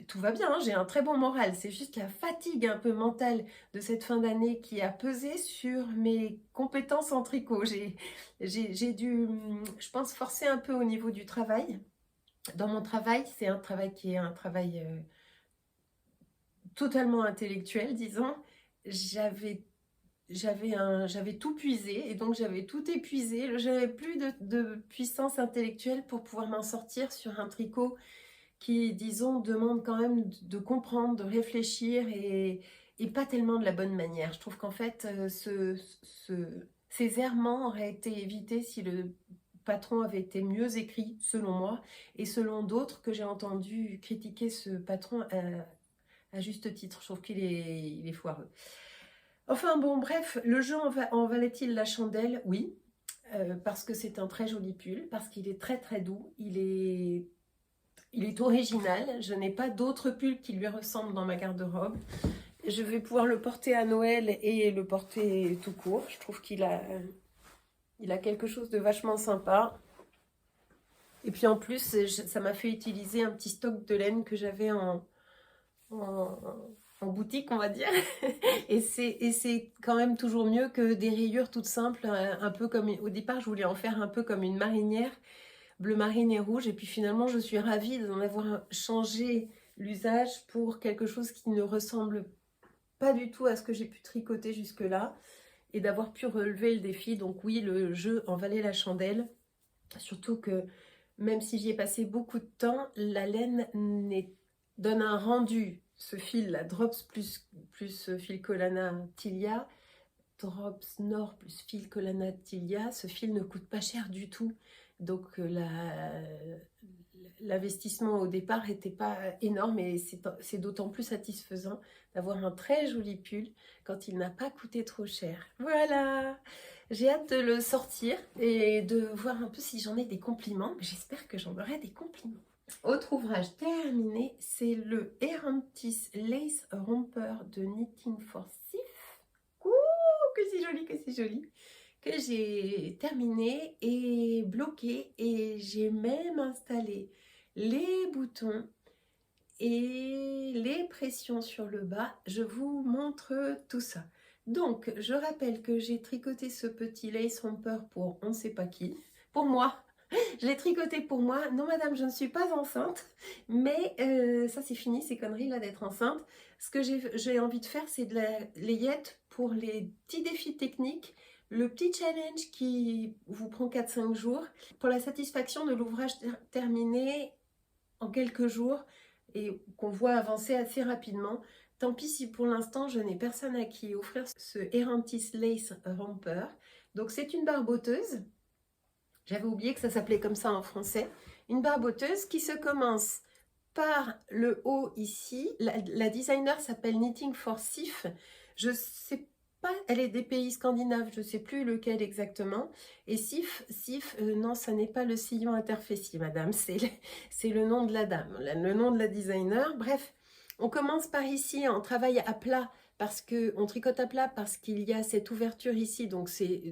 tout va bien, hein, j'ai un très bon moral. C'est juste la fatigue un peu mentale de cette fin d'année qui a pesé sur mes compétences en tricot. J'ai dû, je pense, forcer un peu au niveau du travail. Dans mon travail, c'est un travail qui est un travail totalement intellectuel, disons. J'avais j'avais tout puisé et donc j'avais tout épuisé. J'avais plus de puissance intellectuelle pour pouvoir m'en sortir sur un tricot qui, disons, demande quand même de comprendre, de réfléchir et pas tellement de la bonne manière. Je trouve qu'en fait, ces errements auraient été évités si le patron avait été mieux écrit, selon moi, et selon d'autres que j'ai entendu critiquer ce patron à juste titre. Je trouve il est foireux. Enfin bon, bref, le jeu en valait-il la chandelle? Oui, parce que c'est un très joli pull, parce qu'il est très très doux, il est original. Je n'ai pas d'autres pulls qui lui ressemblent dans ma garde-robe. Je vais pouvoir le porter à Noël et le porter tout court. Je trouve qu'il a quelque chose de vachement sympa. Et puis en plus, ça m'a fait utiliser un petit stock de laine que j'avais en boutique, on va dire. Et c'est quand même toujours mieux que des rayures toutes simples, un peu comme au départ, je voulais en faire un peu comme une marinière, bleu marine et rouge. Et puis finalement, je suis ravie d'en avoir changé l'usage pour quelque chose qui ne ressemble pas du tout à ce que j'ai pu tricoter jusque-là et d'avoir pu relever le défi. Donc oui, le jeu en valait la chandelle. Surtout que même si j'y ai passé beaucoup de temps, la laine donne un rendu. Ce fil, la Drops plus fil Collana Tilia, Drops Nord plus fil Collana Tilia, ce fil ne coûte pas cher du tout. Donc l'investissement au départ n'était pas énorme et c'est d'autant plus satisfaisant d'avoir un très joli pull quand il n'a pas coûté trop cher. Voilà, j'ai hâte de le sortir et de voir un peu si j'en ai des compliments. J'espère que j'en aurai des compliments. Autre ouvrage terminé, c'est le Erantis Lace Romper de Knitting for Sif. Ouh, que c'est joli, que c'est joli. Que j'ai terminé et bloqué et j'ai même installé les boutons et les pressions sur le bas. Je vous montre tout ça. Donc, je rappelle que j'ai tricoté ce petit lace romper pour on ne sait pas qui. Pour moi, je l'ai tricoté pour moi. Non, madame, je ne suis pas enceinte. Mais ça, c'est fini, ces conneries là d'être enceinte. Ce que j'ai envie de faire, c'est de la layette pour les petits défis techniques. Le petit challenge qui vous prend 4-5 jours. Pour la satisfaction de l'ouvrage terminé en quelques jours et qu'on voit avancer assez rapidement. Tant pis si pour l'instant je n'ai personne à qui offrir ce Erantis Lace Romper. Donc c'est une barboteuse. J'avais oublié que ça s'appelait comme ça en français. Une barboteuse qui se commence par le haut ici. La designer s'appelle Knitting for Sif. Je sais pas, elle est des pays scandinaves, je ne sais plus lequel exactement. Et Sif, non, ça n'est pas le sillon interfessier, madame. C'est le nom de la dame, le nom de la designer. Bref, on commence par ici, on travaille à plat. On tricote à plat parce qu'il y a cette ouverture ici. Donc c'est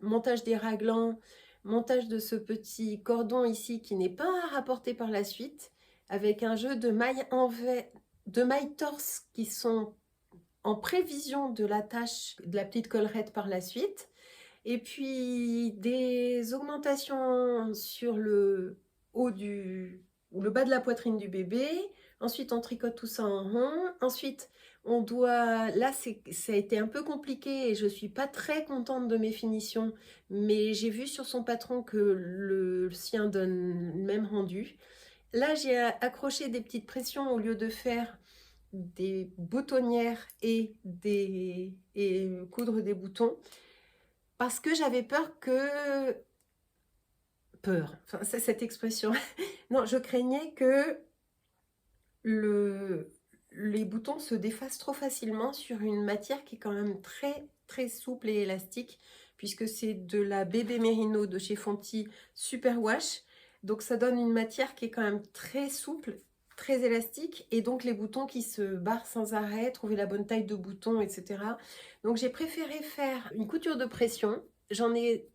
montage des raglans, montage de ce petit cordon ici qui n'est pas rapporté par la suite, avec un jeu de mailles torse qui sont en prévision de l'attache de la petite collerette par la suite, et puis des augmentations sur le haut ou le bas de la poitrine du bébé. Ensuite on tricote tout ça en rond. Ensuite on doit, là ça a été un peu compliqué et je suis pas très contente de mes finitions, mais j'ai vu sur son patron que le sien donne le même rendu. Là j'ai accroché des petites pressions au lieu de faire des boutonnières et coudre des boutons parce que j'avais peur que enfin c'est cette expression non, je craignais que les boutons se défassent trop facilement sur une matière qui est quand même très très souple et élastique, puisque c'est de la bébé mérino de chez Fonty Superwash. Donc ça donne une matière qui est quand même très souple, très élastique, et donc les boutons qui se barrent sans arrêt, trouver la bonne taille de bouton, etc. Donc j'ai préféré faire une couture de pression. J'en ai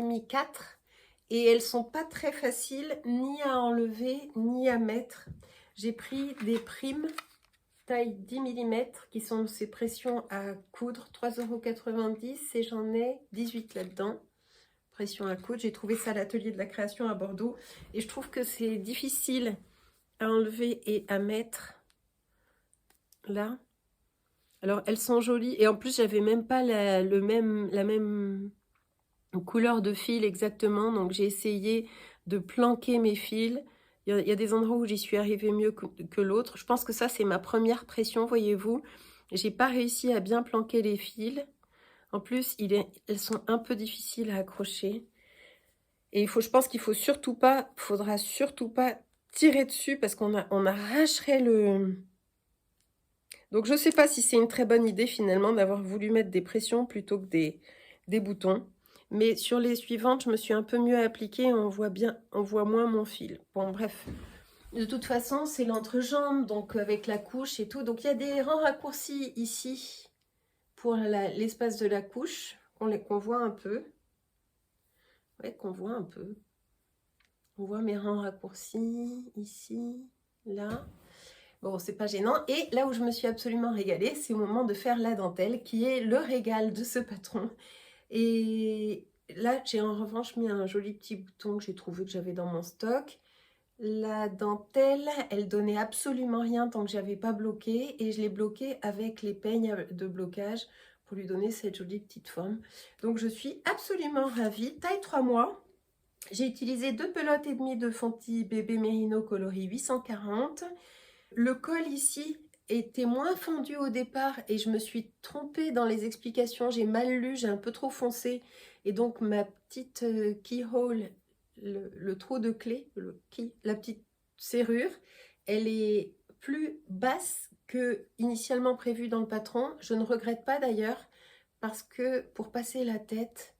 mis 4 et elles sont pas très faciles ni à enlever ni à mettre. J'ai pris des primes taille 10 mm qui sont ces pressions à coudre, 3,90 € et j'en ai 18 là-dedans. Pression à coudre, j'ai trouvé ça à l'atelier de la création à Bordeaux et je trouve que c'est difficile à enlever et à mettre là. Alors elles sont jolies et en plus j'avais même pas la même couleur de fil exactement, donc j'ai essayé de planquer mes fils. Il y a des endroits où j'y suis arrivée mieux que l'autre. Je pense que ça c'est ma première pression, voyez-vous. J'ai pas réussi à bien planquer les fils. En plus elles sont un peu difficiles à accrocher. Et je pense qu'il faudra surtout pas tirer dessus parce qu'on arracherait le... Donc je ne sais pas si c'est une très bonne idée finalement d'avoir voulu mettre des pressions plutôt que des boutons. Mais sur les suivantes, je me suis un peu mieux appliquée, on voit moins mon fil. Bon bref, de toute façon c'est l'entrejambe, donc avec la couche et tout. Donc il y a des rangs raccourcis ici pour l'espace de la couche, qu'on voit un peu. Ouais, qu'on voit un peu. On voit mes rangs raccourcis ici, là. Bon, c'est pas gênant. Et là où je me suis absolument régalée, c'est au moment de faire la dentelle, qui est le régal de ce patron. Et là, j'ai en revanche mis un joli petit bouton que j'ai trouvé que j'avais dans mon stock. La dentelle, elle donnait absolument rien tant que j'avais pas bloqué. Et je l'ai bloqué avec les peignes de blocage pour lui donner cette jolie petite forme. Donc, je suis absolument ravie. Taille 3 mois. J'ai utilisé 2 pelotes et demie de Fonty bébé Merino coloris 840. Le col ici était moins fondu au départ et je me suis trompée dans les explications. J'ai mal lu, j'ai un peu trop foncé. Et donc ma petite keyhole, le trou de clé, la petite serrure, elle est plus basse que initialement prévu dans le patron. Je ne regrette pas d'ailleurs parce que pour passer la tête,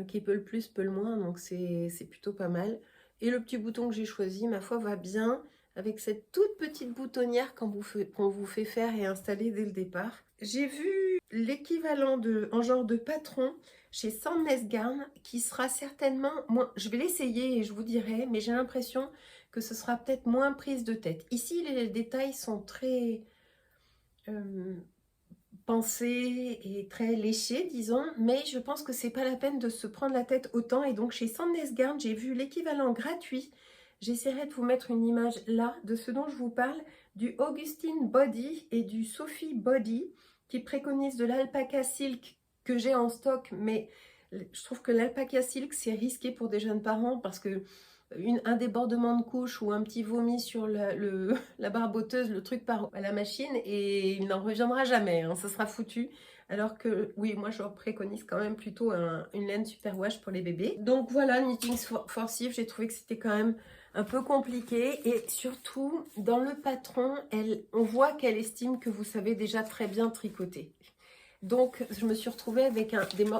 qui peut le plus, peut le moins, donc c'est plutôt pas mal. Et le petit bouton que j'ai choisi, ma foi, va bien avec cette toute petite boutonnière qu'on vous fait faire et installer dès le départ. J'ai vu l'équivalent en genre de patron chez Sandnes Garn qui sera certainement moins... Je vais l'essayer et je vous dirai, mais j'ai l'impression que ce sera peut-être moins prise de tête. Ici, les détails sont très... pensé et très léché, disons, mais je pense que c'est pas la peine de se prendre la tête autant. Et donc chez Sandnes Garn, j'ai vu l'équivalent gratuit. J'essaierai de vous mettre une image là de ce dont je vous parle, du Augustine Body et du Sophie Body, qui préconisent de l'alpaca silk que j'ai en stock, mais je trouve que l'alpaca silk c'est risqué pour des jeunes parents parce que un débordement de couche ou un petit vomi sur la barboteuse, le truc part à la machine et il n'en reviendra jamais, hein, ça sera foutu. Alors que oui, moi je préconise quand même plutôt une laine superwash pour les bébés. Donc voilà, Knitting Forcive, j'ai trouvé que c'était quand même un peu compliqué et surtout dans le patron, on voit qu'elle estime que vous savez déjà très bien tricoter. Donc je me suis retrouvée avec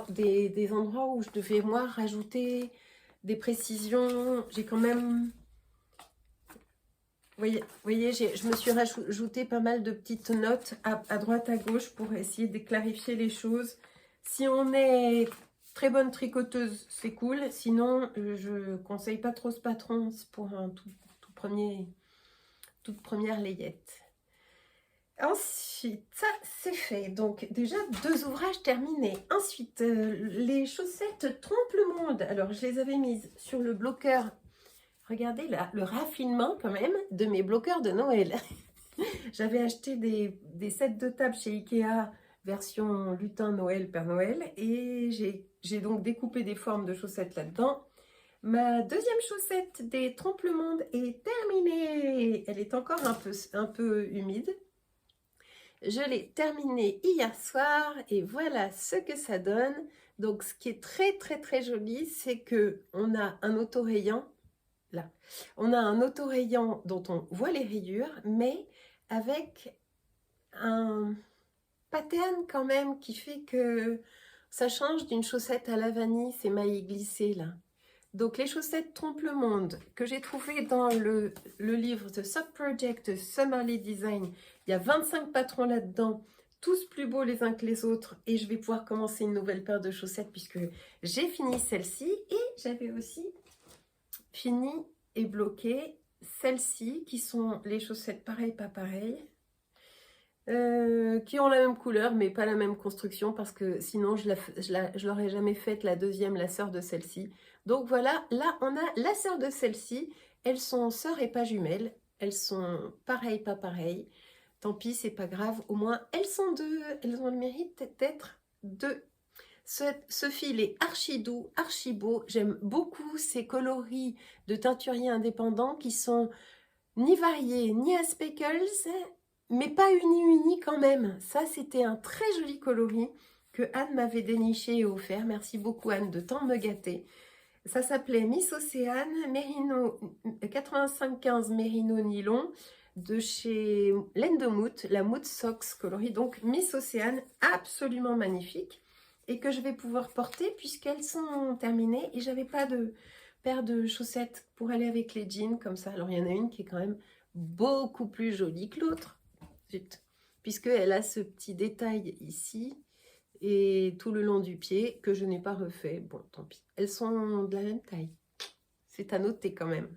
des endroits où je devais moi rajouter des précisions. J'ai quand même... Vous voyez, je me suis rajouté pas mal de petites notes à droite, à gauche pour essayer de clarifier les choses. Si on est très bonne tricoteuse, c'est cool. Sinon, je conseille pas trop ce patron pour un toute première layette. Ensuite, ça c'est fait. Donc déjà 2 ouvrages terminés. Ensuite, les chaussettes Trompe le Monde. Alors je les avais mises sur le bloqueur. Regardez là, le raffinement quand même de mes bloqueurs de Noël. J'avais acheté des sets de table chez Ikea version lutin Noël Père Noël et j'ai donc découpé des formes de chaussettes là-dedans. Ma deuxième chaussette des Trompe le Monde est terminée. Elle est encore un peu humide. Je l'ai terminée hier soir et voilà ce que ça donne. Donc ce qui est très joli, c'est que on a un autorayant là. On a un autorayant dont on voit les rayures, mais avec un pattern quand même qui fait que ça change d'une chaussette à la vanille, ces mailles glissées là. Donc les chaussettes Trompe le Monde que j'ai trouvé dans le livre The Sock Project Summerly Design, il y a 25 patrons là-dedans, tous plus beaux les uns que les autres et je vais pouvoir commencer une nouvelle paire de chaussettes puisque j'ai fini celle-ci et j'avais aussi fini et bloqué celles-ci, qui sont les chaussettes pareil, pas pareil, qui ont la même couleur, mais pas la même construction, parce que sinon, je l'aurais jamais faite, la deuxième, la sœur de celle-ci. Donc voilà, là, on a la sœur de celle-ci. Elles sont sœurs et pas jumelles. Elles sont pareilles, pas pareilles. Tant pis, c'est pas grave. Au moins, elles sont deux. Elles ont le mérite d'être deux. Ce fil est archi doux, archi beau. J'aime beaucoup ces coloris de teinturiers indépendants qui sont ni variés, ni à speckles, mais pas uni quand même. Ça, c'était un très joli coloris que Anne m'avait déniché et offert. Merci beaucoup Anne de tant me gâter. Ça s'appelait Miss Océane, Merino 8515 Merino Nylon de chez Laine de Mout, la Mout Socks coloris. Donc Miss Océane, absolument magnifique et que je vais pouvoir porter puisqu'elles sont terminées et j'avais pas de paire de chaussettes pour aller avec les jeans comme ça. Alors il y en a une qui est quand même beaucoup plus jolie que l'autre, puisqu'elle a ce petit détail ici et tout le long du pied que je n'ai pas refait. Bon, tant pis. Elles sont de la même taille. C'est à noter quand même.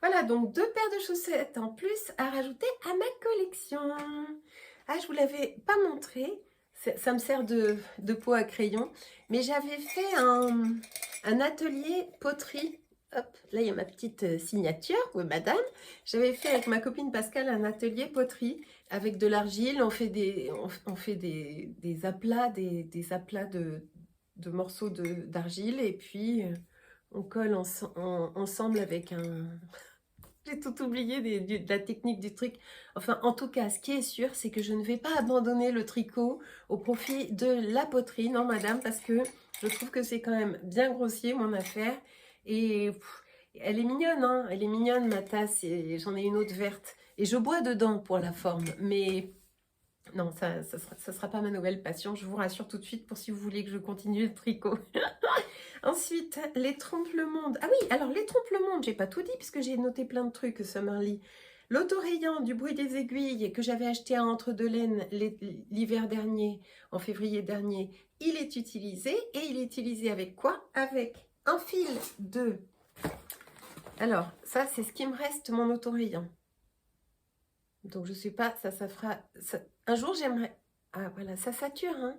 Voilà, donc 2 paires de chaussettes en plus à rajouter à ma collection. Ah, je vous l'avais pas montré. Ça me sert de pot à crayon. Mais j'avais fait un atelier poterie. Hop, là, il y a ma petite signature. Oui, madame. J'avais fait avec ma copine Pascal un atelier poterie avec de l'argile. On fait des aplats, des aplats de morceaux d'argile. Et puis, on colle ensemble avec un... J'ai tout oublié de la technique du truc. Enfin, en tout cas, ce qui est sûr, c'est que je ne vais pas abandonner le tricot au profit de la poterie. Non, madame, parce que je trouve que c'est quand même bien grossier, mon affaire. Et elle est mignonne, hein. Elle est mignonne, ma tasse. Et j'en ai une autre verte. Et je bois dedans pour la forme. Mais non, ça sera pas ma nouvelle passion. Je vous rassure tout de suite pour si vous voulez que je continue le tricot. Ensuite, les trompes-le-monde. Ah oui, alors les trompes-le-monde, j'ai pas tout dit puisque j'ai noté plein de trucs, Summerly. L'autorayant du bruit des aiguilles que j'avais acheté à Entre-deux-Laines l'hiver dernier, en février dernier, il est utilisé. Et il est utilisé avec quoi? Avec un fil de... Alors, ça, c'est ce qui me reste, mon autorayant. Donc, je sais pas, ça fera... Un jour, j'aimerais... Ah, voilà, ça sature, hein?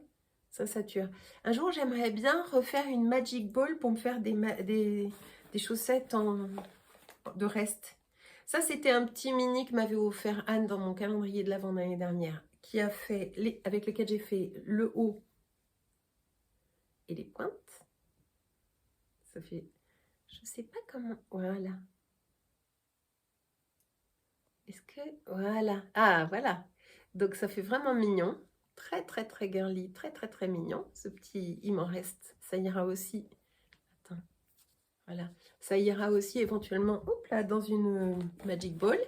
Ça sature. Un jour, j'aimerais bien refaire une Magic Ball pour me faire des chaussettes de reste. Ça, c'était un petit mini que m'avait offert Anne dans mon calendrier de l'avant l'année dernière, qui a fait avec lequel j'ai fait le haut et les pointes. Ça fait... Je sais pas comment... Voilà. Est-ce que... Voilà. Ah, voilà. Donc, ça fait vraiment mignon. Très, très, très girly. Très, très, très mignon. Ce petit... Il m'en reste. Ça ira aussi. Attends. Voilà. Ça ira aussi éventuellement, hop là, dans une Magic Ball.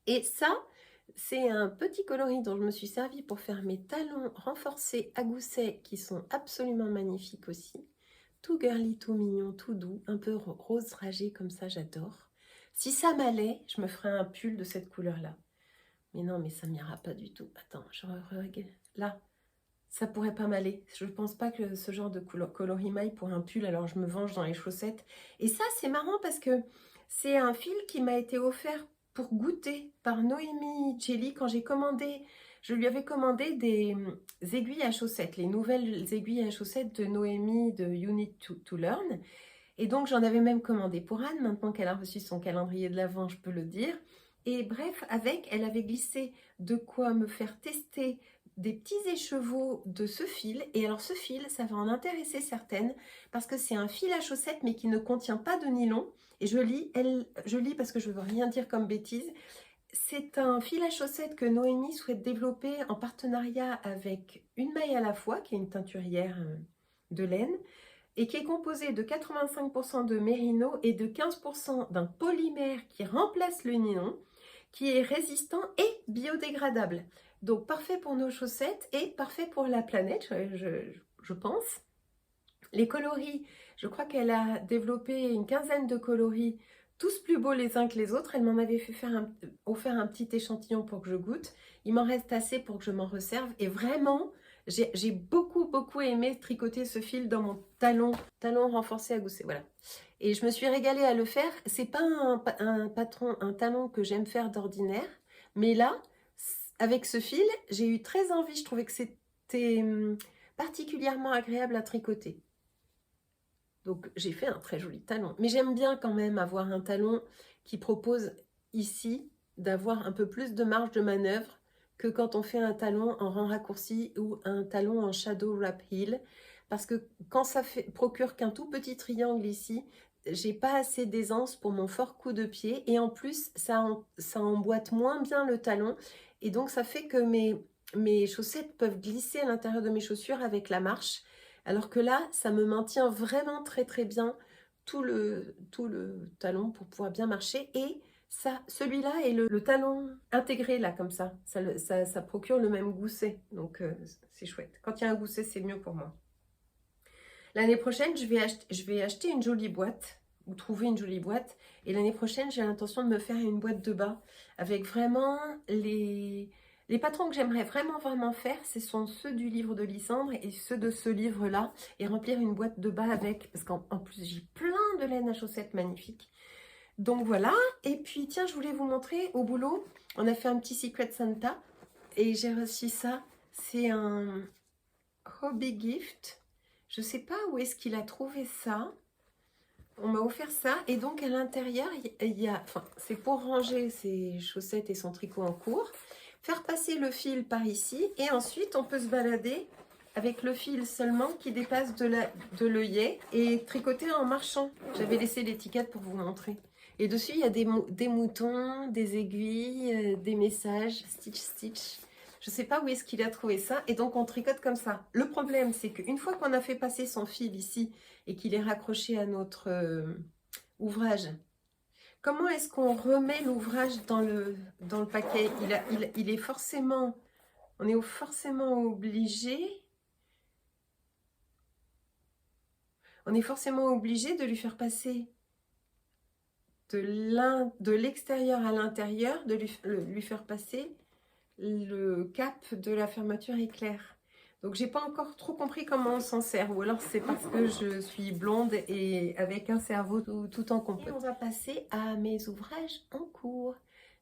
Et ça, c'est un petit coloris dont je me suis servi pour faire mes talons renforcés à gousset qui sont absolument magnifiques aussi. Tout girly, tout mignon, tout doux, un peu rose ragé comme ça, j'adore. Si ça m'allait, je me ferais un pull de cette couleur-là. Mais non, mais ça m'ira pas du tout. Attends, je regarde. Là, ça pourrait pas m'aller. Je pense pas que ce genre de coloris maille pour un pull, alors je me venge dans les chaussettes. Et ça, c'est marrant parce que c'est un fil qui m'a été offert pour goûter par Noémie Jelly quand j'ai commandé. Je lui avais commandé des aiguilles à chaussettes, les nouvelles aiguilles à chaussettes de Noémie de You Need to Learn. Et donc, j'en avais même commandé pour Anne. Maintenant qu'elle a reçu son calendrier de l'Avent, je peux le dire. Et bref, elle avait glissé de quoi me faire tester des petits écheveaux de ce fil. Et alors, ce fil, ça va en intéresser certaines parce que c'est un fil à chaussettes, mais qui ne contient pas de nylon. Et je lis parce que je ne veux rien dire comme bêtise. C'est un fil à chaussettes que Noémie souhaite développer en partenariat avec Une Maille à la fois, qui est une teinturière de laine, et qui est composé de 85% de mérino et de 15% d'un polymère qui remplace le nylon, qui est résistant et biodégradable. Donc parfait pour nos chaussettes et parfait pour la planète, je pense. Les coloris, je crois qu'elle a développé une quinzaine de coloris, tous plus beaux les uns que les autres. Elle m'en avait offert un petit échantillon pour que je goûte. Il m'en reste assez pour que je m'en resserve. Et vraiment, J'ai beaucoup aimé tricoter ce fil dans mon talon renforcé à gousset, voilà. Et je me suis régalée à le faire. C'est pas un talon que j'aime faire d'ordinaire, mais là, avec ce fil, j'ai eu très envie. Je trouvais que c'était particulièrement agréable à tricoter. Donc j'ai fait un très joli talon. Mais j'aime bien quand même avoir un talon qui propose ici d'avoir un peu plus de marge de manœuvre que quand on fait un talon en rang raccourci ou un talon en shadow wrap heel. Parce que quand ça procure qu'un tout petit triangle ici, j'ai pas assez d'aisance pour mon fort coup de pied. Et en plus, ça emboîte moins bien le talon. Et donc ça fait que mes chaussettes peuvent glisser à l'intérieur de mes chaussures avec la marche. Alors que là, ça me maintient vraiment très bien tout le talon pour pouvoir bien marcher. Et ça, celui-là est le talon intégré là, comme ça. Ça procure le même gousset. Donc, c'est chouette. Quand il y a un gousset, c'est mieux pour moi. L'année prochaine, je vais acheter une jolie boîte ou trouver une jolie boîte. Et l'année prochaine, j'ai l'intention de me faire une boîte de bas avec vraiment les patrons que j'aimerais vraiment faire, ce sont ceux du livre de Lysandre et ceux de ce livre-là. Et remplir une boîte de bas avec, parce qu'en plus, j'ai plein de laine à chaussettes magnifiques. Donc voilà. Et puis, tiens, je voulais vous montrer au boulot. On a fait un petit Secret Santa. Et j'ai reçu ça. C'est un hobby gift. Je ne sais pas où est-ce qu'il a trouvé ça. On m'a offert ça. Et donc, à l'intérieur, il y a... Enfin, c'est pour ranger ses chaussettes et son tricot en cours. Faire passer le fil par ici. Et ensuite, on peut se balader avec le fil seulement qui dépasse de l'œillet et tricoter en marchant. J'avais laissé l'étiquette pour vous montrer. Et dessus, il y a des moutons, des aiguilles, des messages, stitch. Je ne sais pas où est-ce qu'il a trouvé ça. Et donc, on tricote comme ça. Le problème, c'est qu'une fois qu'on a fait passer son fil ici et qu'il est raccroché à notre ouvrage, comment est-ce qu'on remet l'ouvrage dans le paquet? Il est forcément... On est forcément obligé... On est forcément obligé de lui faire passer de l'extérieur à l'intérieur, de lui faire passer le cap de la fermeture éclair. Donc j'ai pas encore trop compris comment on s'en sert, ou alors c'est parce que je suis blonde et avec un cerveau tout en compote. Et on va passer à mes ouvrages en cours.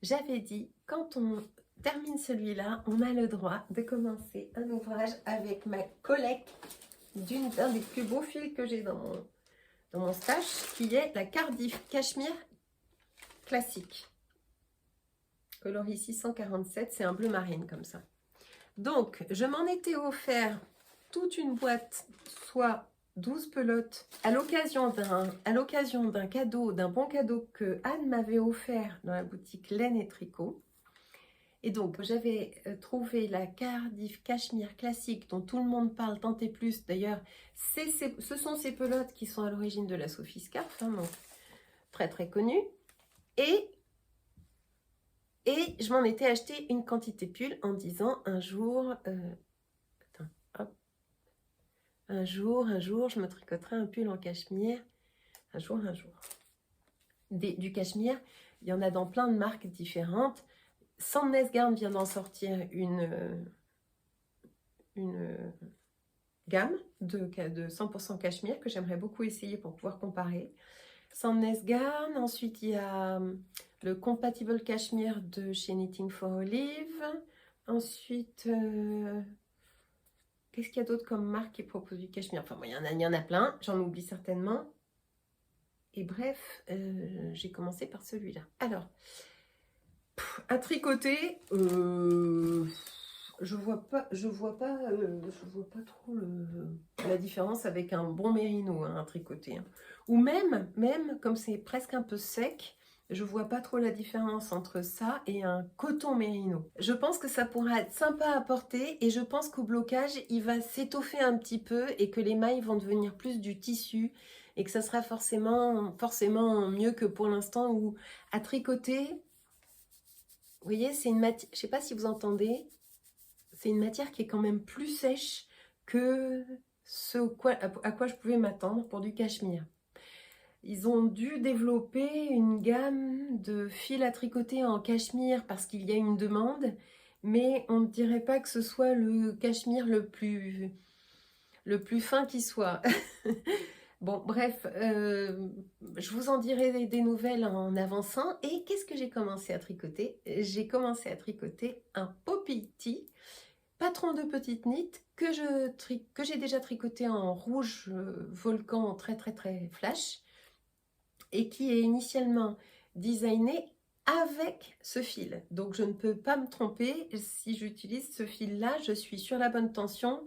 J'avais dit, quand on termine celui-là, on a le droit de commencer un ouvrage avec ma collecte d'un des plus beaux fils que j'ai dans mon stash, qui est la Cardiff Cachemire classique. Coloris 647, c'est un bleu marine comme ça. Donc, je m'en étais offert toute une boîte, soit 12 pelotes, à l'occasion d'un cadeau, d'un bon cadeau que Anne m'avait offert dans la boutique Laine et Tricot. Et donc, j'avais trouvé la Cardiff Cachemire classique dont tout le monde parle tant et plus. D'ailleurs, ce sont ces pelotes qui sont à l'origine de la Sophie Scarf, hein, donc très connue. Et je m'en étais acheté une quantité de pulls en disant un jour, un jour, je me tricoterai un pull en cachemire. Un jour. Du cachemire, il y en a dans plein de marques différentes. Sandnes Garn vient d'en sortir une gamme de 100% cachemire que j'aimerais beaucoup essayer pour pouvoir comparer. Sandnes Garn, ensuite il y a le Compatible Cashmere de chez Knitting for Olive. Ensuite, qu'est-ce qu'il y a d'autre comme marque qui propose du cachemire? Enfin, bon, il y en a plein, j'en oublie certainement. Et bref, j'ai commencé par celui-là. Alors, à tricoter, je vois pas trop la différence avec un bon mérino, hein, à tricoter. Hein. Ou même, comme c'est presque un peu sec, je vois pas trop la différence entre ça et un coton mérino. Je pense que ça pourra être sympa à porter et je pense qu'au blocage, il va s'étoffer un petit peu et que les mailles vont devenir plus du tissu et que ça sera forcément mieux que pour l'instant où à tricoter, vous voyez, c'est une matière, je sais pas si vous entendez, c'est une matière qui est quand même plus sèche que à quoi je pouvais m'attendre pour du cachemire. Ils ont dû développer une gamme de fils à tricoter en cachemire parce qu'il y a une demande, mais on ne dirait pas que ce soit le cachemire le plus fin qui soit. Bon, bref, je vous en dirai des nouvelles en avançant. Et qu'est-ce que j'ai commencé à tricoter? J'ai commencé à tricoter un Poppy Tee, patron de petite knit, que j'ai déjà tricoté en rouge volcan très très très flash, et qui est initialement designé avec ce fil. Donc je ne peux pas me tromper, si j'utilise ce fil-là, je suis sur la bonne tension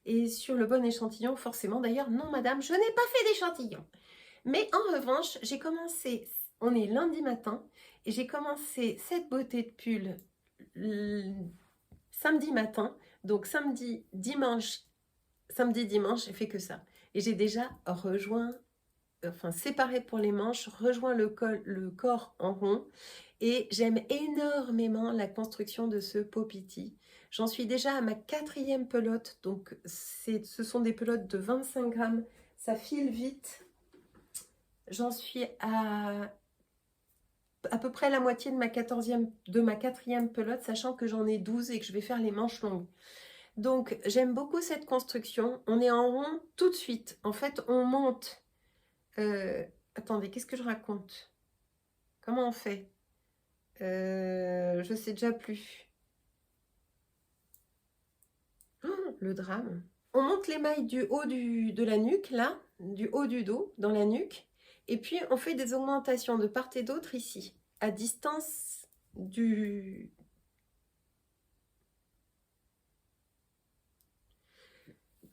et sur le bon échantillon forcément. D'ailleurs, non madame, je n'ai pas fait d'échantillon. Mais en revanche, j'ai commencé, on est lundi matin, et j'ai commencé cette beauté de pull samedi matin. Donc samedi, dimanche, j'ai fait que ça. Et j'ai déjà rejoint, enfin séparé pour les manches, rejoint le corps en rond. Et j'aime énormément la construction de ce Poppy Tee. J'en suis déjà à ma 4e pelote. Donc ce sont des pelotes de 25 grammes. Ça file vite. J'en suis à peu près la moitié de ma 4e pelote, sachant que j'en ai 12 et que je vais faire les manches longues. Donc j'aime beaucoup cette construction. On est en rond tout de suite. En fait, on monte. Attendez, qu'est-ce que je raconte? Comment on fait? Je sais déjà plus. Oh, le drame. On monte les mailles du haut de la nuque, là, du haut du dos, dans la nuque. Et puis, on fait des augmentations de part et d'autre ici, à distance du...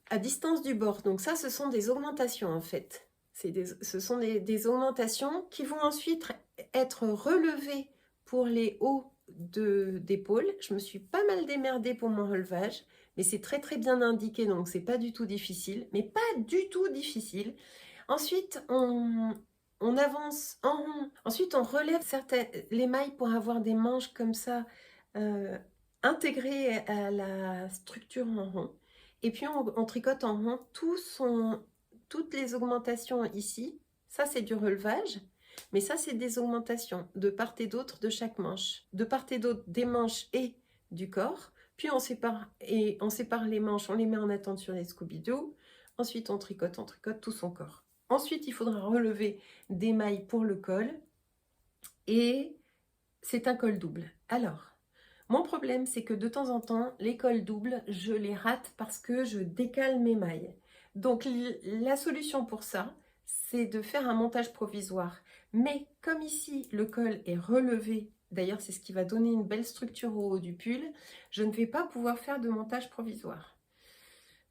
à distance du bord. Donc ça, ce sont des augmentations, en fait. Ce sont des augmentations qui vont ensuite être relevées pour les hauts d'épaule. Je me suis pas mal démerdée pour mon relevage, mais c'est très très bien indiqué, donc c'est pas du tout difficile, mais pas du tout difficile. Ensuite, on avance en rond. Ensuite, on relève les mailles pour avoir des manches comme ça, intégrées à la structure en rond. Et puis, on tricote en rond toutes les augmentations ici. Ça, c'est du relevage. Mais ça, c'est des augmentations de part et d'autre de chaque manche. De part et d'autre des manches et du corps. Puis, on sépare les manches, on les met en attente sur les Scooby-Doo. Ensuite, on tricote tout son corps. Ensuite, il faudra relever des mailles pour le col. Et c'est un col double. Alors, mon problème, c'est que de temps en temps, les cols doubles, je les rate parce que je décale mes mailles. Donc, la solution pour ça, c'est de faire un montage provisoire. Mais comme ici, le col est relevé, d'ailleurs, c'est ce qui va donner une belle structure au haut du pull, je ne vais pas pouvoir faire de montage provisoire.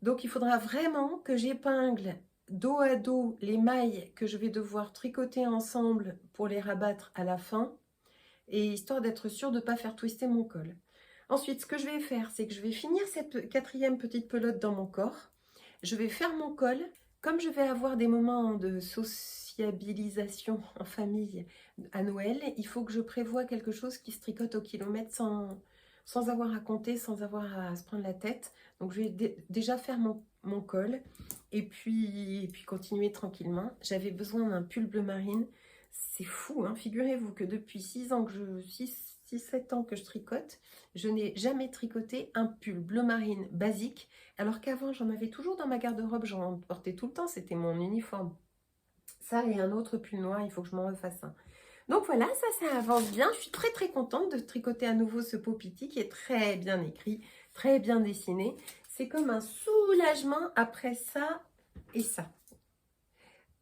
Donc, il faudra vraiment que j'épingle dos à dos les mailles que je vais devoir tricoter ensemble pour les rabattre à la fin, et histoire d'être sûre de ne pas faire twister mon col. Ensuite, ce que je vais faire, c'est que je vais finir cette 4e petite pelote dans mon corps. Je vais faire mon col. Comme je vais avoir des moments de sociabilisation en famille à Noël, il faut que je prévoie quelque chose qui se tricote au kilomètre sans avoir à compter, sans avoir à se prendre la tête. Donc je vais déjà faire mon col et puis continuer tranquillement. J'avais besoin d'un pull bleu marine. C'est fou, hein. Figurez-vous que depuis 6-7 ans que je tricote, je n'ai jamais tricoté un pull bleu marine basique, alors qu'avant j'en avais toujours dans ma garde-robe, j'en portais tout le temps, c'était mon uniforme. Ça et un autre pull noir, il faut que je m'en refasse un. Donc voilà, ça avance bien. Je suis très très contente de tricoter à nouveau ce Poppy Tee qui est très bien écrit, très bien dessiné. C'est comme un soulagement après ça et ça.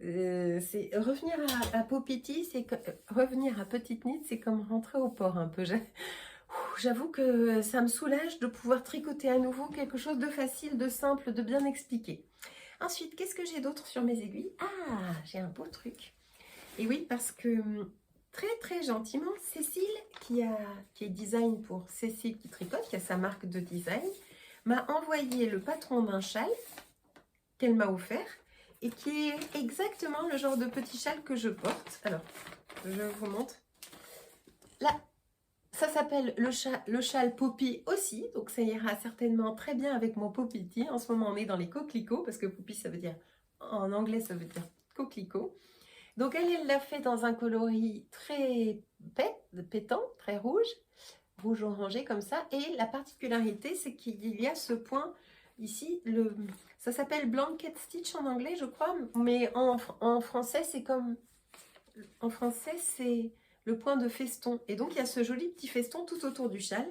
C'est revenir à Poppy Tee, c'est revenir à Petite Knit, c'est comme rentrer au port un peu. J'avoue que ça me soulage de pouvoir tricoter à nouveau quelque chose de facile, de simple, de bien expliqué. Ensuite, qu'est-ce que j'ai d'autre sur mes aiguilles? Ah, j'ai un beau truc. Et oui, parce que très très gentiment, Cécile, qui est design pour Cécile qui tricote, qui a sa marque de design, m'a envoyé le patron d'un châle qu'elle m'a offert et qui est exactement le genre de petit châle que je porte. Alors, je vous montre. Là, ça s'appelle le châle Poppy aussi, donc ça ira certainement très bien avec mon Poppy Tee. En ce moment, on est dans les coquelicots, parce que Poppy, ça veut dire, en anglais, ça veut dire coquelicot. Donc, elle l'a fait dans un coloris très pétant, très rouge. rouge orangé comme ça. Et la particularité, c'est qu'il y a ce point ici, ça s'appelle blanket stitch en anglais, je crois, mais en français, c'est comme... En français, c'est le point de feston. Et donc, il y a ce joli petit feston tout autour du châle.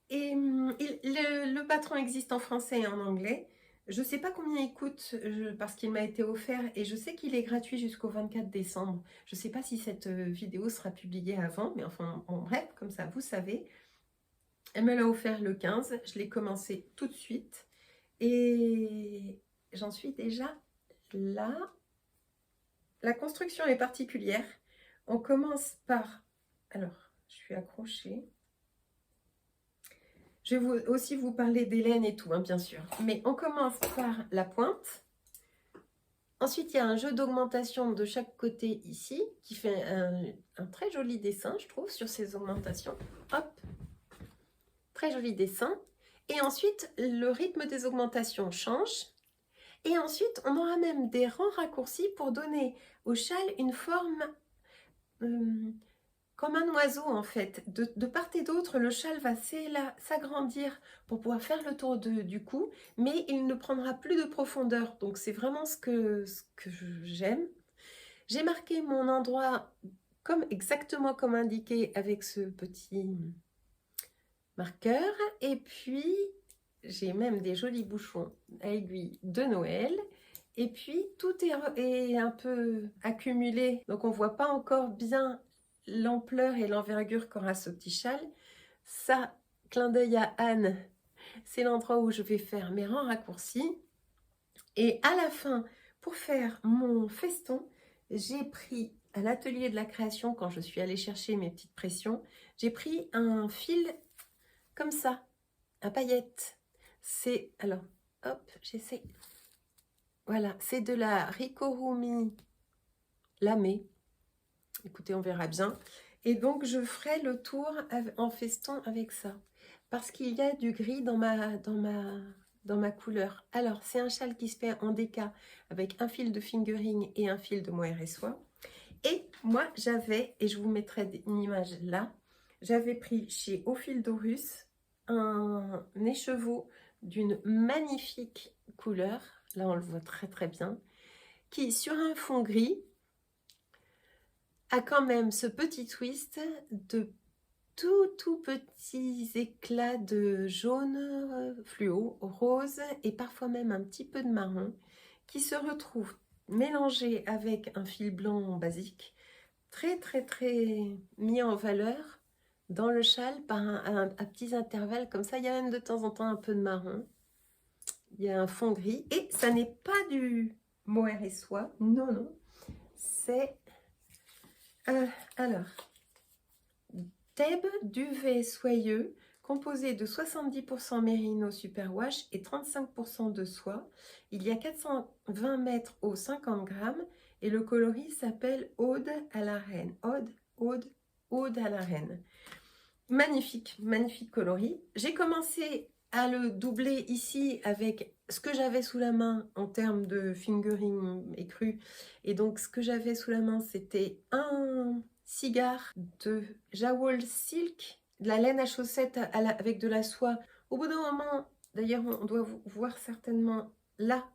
Et le patron existe en français et en anglais. Je ne sais pas combien il coûte parce qu'il m'a été offert et je sais qu'il est gratuit jusqu'au 24 décembre. Je ne sais pas si cette vidéo sera publiée avant, mais enfin, en bref, comme ça, vous savez. Elle me l'a offert le 15, je l'ai commencé tout de suite et j'en suis déjà là. La construction est particulière. On commence par... Alors, je suis accrochée. Je vais aussi vous parler des laines et tout, hein, bien sûr. Mais on commence par la pointe. Ensuite, il y a un jeu d'augmentation de chaque côté ici, qui fait un très joli dessin, je trouve, sur ces augmentations. Hop, très joli dessin. Et ensuite, le rythme des augmentations change. Et ensuite, on aura même des rangs raccourcis pour donner au châle une forme... comme un oiseau en fait, de part et d'autre, le châle va s'agrandir pour pouvoir faire le tour du cou, mais il ne prendra plus de profondeur. Donc c'est vraiment ce que j'aime. J'ai marqué mon endroit exactement comme indiqué avec ce petit marqueur. Et puis j'ai même des jolis bouchons à aiguille de Noël. Et puis tout est un peu accumulé, donc on ne voit pas encore bien l'ampleur et l'envergure qu'aura ce petit châle. Ça, clin d'œil à Anne, c'est l'endroit où je vais faire mes rangs raccourcis. Et à la fin, pour faire mon feston, j'ai pris à l'atelier de la création, quand je suis allée chercher mes petites pressions, j'ai pris un fil comme ça, à paillettes. C'est, alors, hop, j'essaie. Voilà, c'est de la Ricorumi lamée. Écoutez, on verra bien. Et donc, je ferai le tour en feston avec ça. Parce qu'il y a du gris dans ma couleur. Alors, c'est un châle qui se fait en déca avec un fil de fingering et un fil de mohair et soie. Et moi, j'avais, et je vous mettrai une image là, j'avais pris chez Au Fil d'Horus un écheveau d'une magnifique couleur. Là, on le voit très très bien. Qui, sur un fond gris, a quand même ce petit twist de tout petits éclats de jaune fluo, rose et parfois même un petit peu de marron qui se retrouvent mélangés avec un fil blanc basique, très mis en valeur dans le châle par à petits intervalles comme ça. Il y a même de temps en temps un peu de marron, il y a un fond gris et ça n'est pas du mohair et soie, non, c'est... alors, Thèbes duvet soyeux composé de 70% mérino superwash et 35% de soie. Il y a 420 mètres au 50 grammes et le coloris s'appelle Ode à la reine. Ode à la reine. Magnifique coloris. J'ai commencé à le doubler ici avec ce que j'avais sous la main en termes de fingering écru. Et donc, ce que j'avais sous la main, c'était un cigare de Jawol Silk, de la laine à chaussettes avec de la soie. Au bout d'un moment, d'ailleurs, on doit voir certainement là.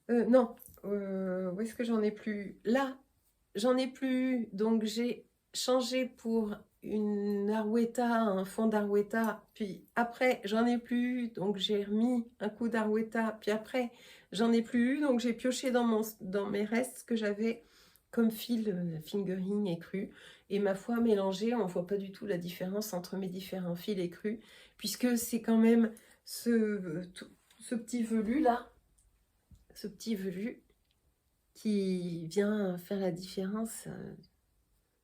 Non, où est-ce que j'en ai plus? Là, j'en ai plus. Donc, j'ai changé pour une Arwetta, un fond d'Arwetta, puis après j'en ai plus, donc j'ai remis un coup d'Arwetta, puis après j'en ai plus eu, donc j'ai pioché dans mes restes que j'avais comme fil fingering écru, et ma foi mélangé, on voit pas du tout la différence entre mes différents fils écrus, puisque c'est quand même ce petit velu là, ce petit velu qui vient faire la différence.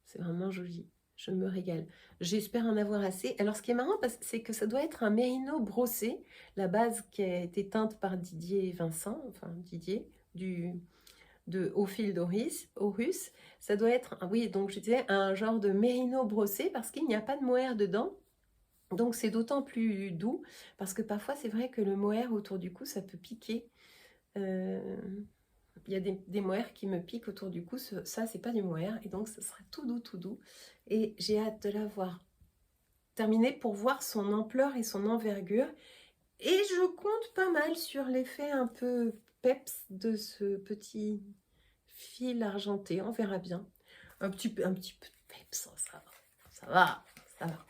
C'est vraiment joli. Je me régale. J'espère en avoir assez. Alors, ce qui est marrant, c'est que ça doit être un mérino brossé. La base qui a été teinte par Didier Vincent, enfin Didier, Au Fil d'Horus. Ça doit être, oui, donc je disais, un genre de mérino brossé parce qu'il n'y a pas de mohair dedans. Donc, c'est d'autant plus doux parce que parfois, c'est vrai que le mohair autour du cou, ça peut piquer. Il y a des mohairs qui me piquent autour du cou, ça c'est pas du mohair et donc ça sera tout doux et j'ai hâte de l'avoir terminé pour voir son ampleur et son envergure. Et je compte pas mal sur l'effet un peu peps de ce petit fil argenté. On verra bien. Un petit peu de peps, ça va, ça va.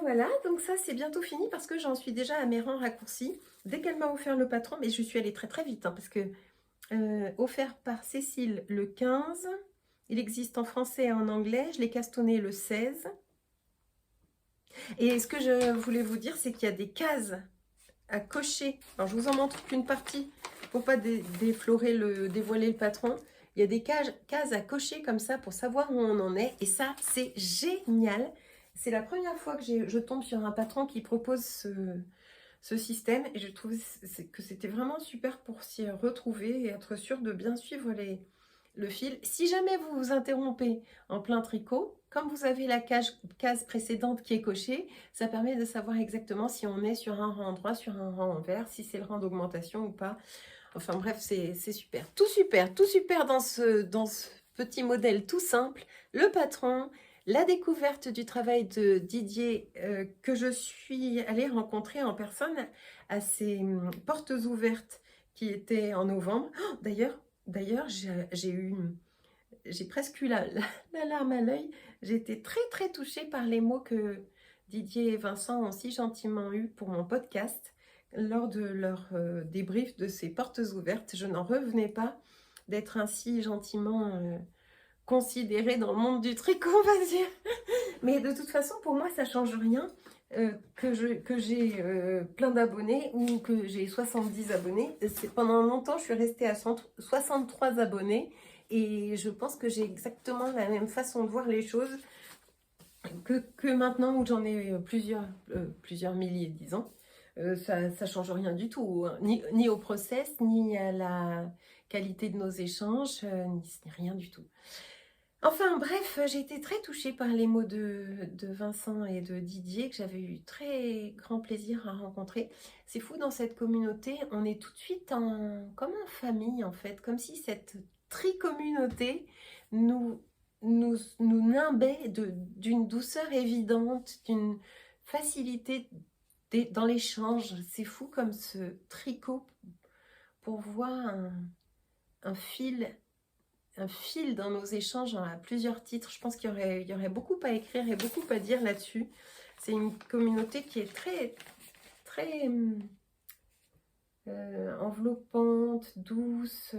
Voilà, donc ça c'est bientôt fini parce que j'en suis déjà à mes rangs raccourcis. Dès qu'elle m'a offert le patron, mais je suis allée très vite hein, parce que offert par Cécile le 15, il existe en français et en anglais, je l'ai castonné le 16. Et ce que je voulais vous dire, c'est qu'il y a des cases à cocher. Alors je vous en montre qu'une partie pour pas dévoiler le patron. Il y a des cases à cocher comme ça pour savoir où on en est. Et ça, c'est génial. C'est la première fois que je tombe sur un patron qui propose ce système. Et je trouve que c'était vraiment super pour s'y retrouver et être sûr de bien suivre le fil. Si jamais vous vous interrompez en plein tricot, comme vous avez la case précédente qui est cochée, ça permet de savoir exactement si on est sur un rang droit, sur un rang envers, si c'est le rang d'augmentation ou pas. Enfin bref, c'est super. Tout super dans ce petit modèle tout simple. Le patron, la découverte du travail de Didier que je suis allée rencontrer en personne à ses portes ouvertes qui étaient en novembre. Oh, d'ailleurs, j'ai presque eu la larme à l'œil. J'ai été très touchée par les mots que Didier et Vincent ont si gentiment eu pour mon podcast lors de leur débrief de ces portes ouvertes. Je n'en revenais pas d'être ainsi gentiment considérée dans le monde du tricot, on va dire. Mais de toute façon, pour moi, ça change rien que j'ai plein d'abonnés ou que j'ai 70 abonnés. Pendant longtemps, je suis restée à 63 abonnés et je pense que j'ai exactement la même façon de voir les choses que maintenant où j'en ai plusieurs milliers, disons. Ça change rien du tout, hein. Ni au process, ni à la qualité de nos échanges, ni rien du tout. Enfin bref, j'ai été très touchée par les mots de Vincent et de Didier que j'avais eu très grand plaisir à rencontrer. C'est fou, dans cette communauté, on est tout de suite comme en famille en fait, comme si cette tri-communauté nous nimbait d'une douceur évidente, d'une facilité dans l'échange. C'est fou comme ce tricot pour voir un fil dans nos échanges à plusieurs titres. Je pense qu'il y aurait beaucoup à écrire et beaucoup à dire là-dessus. C'est une communauté qui est très enveloppante, douce,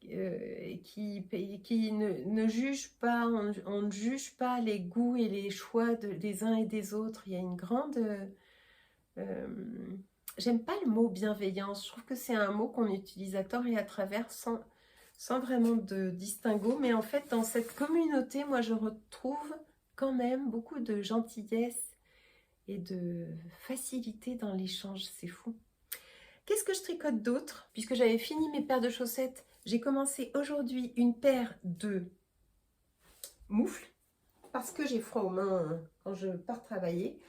et qui ne juge pas, on ne juge pas les goûts et les choix des uns et des autres. Il y a une grande... j'aime pas le mot bienveillance. Je trouve que c'est un mot qu'on utilise à tort et à travers sans vraiment de distinguo, mais en fait dans cette communauté, moi je retrouve quand même beaucoup de gentillesse et de facilité dans l'échange, c'est fou. Qu'est-ce que je tricote d'autre? Puisque j'avais fini mes paires de chaussettes, j'ai commencé aujourd'hui une paire de moufles, parce que j'ai froid aux mains quand je pars travailler.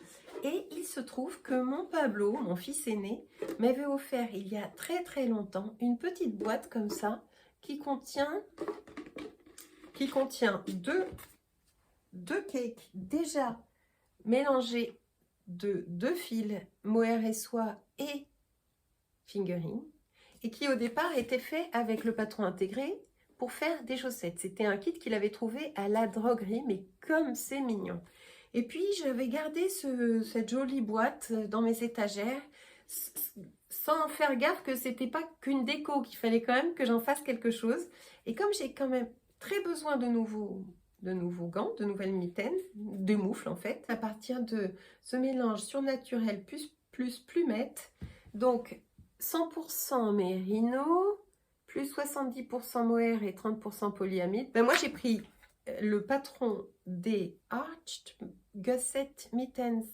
Et il se trouve que mon Pablo, mon fils aîné, m'avait offert il y a très longtemps une petite boîte comme ça, qui contient deux cakes déjà mélangés de deux fils mohair et soie et fingering, et qui au départ était fait avec le patron intégré pour faire des chaussettes. C'était un kit qu'il avait trouvé à la droguerie, mais comme c'est mignon. Et puis j'avais gardé cette jolie boîte dans mes étagères, sans faire gaffe que c'était pas qu'une déco, qu'il fallait quand même que j'en fasse quelque chose. Et comme j'ai quand même très besoin de nouveaux gants, de nouvelles mitaines, de moufles en fait, à partir de ce mélange surnaturel plus plumette, donc 100% mérino, plus 70% mohair et 30% polyamide. Ben moi j'ai pris le patron des Arched Gusset Mittens,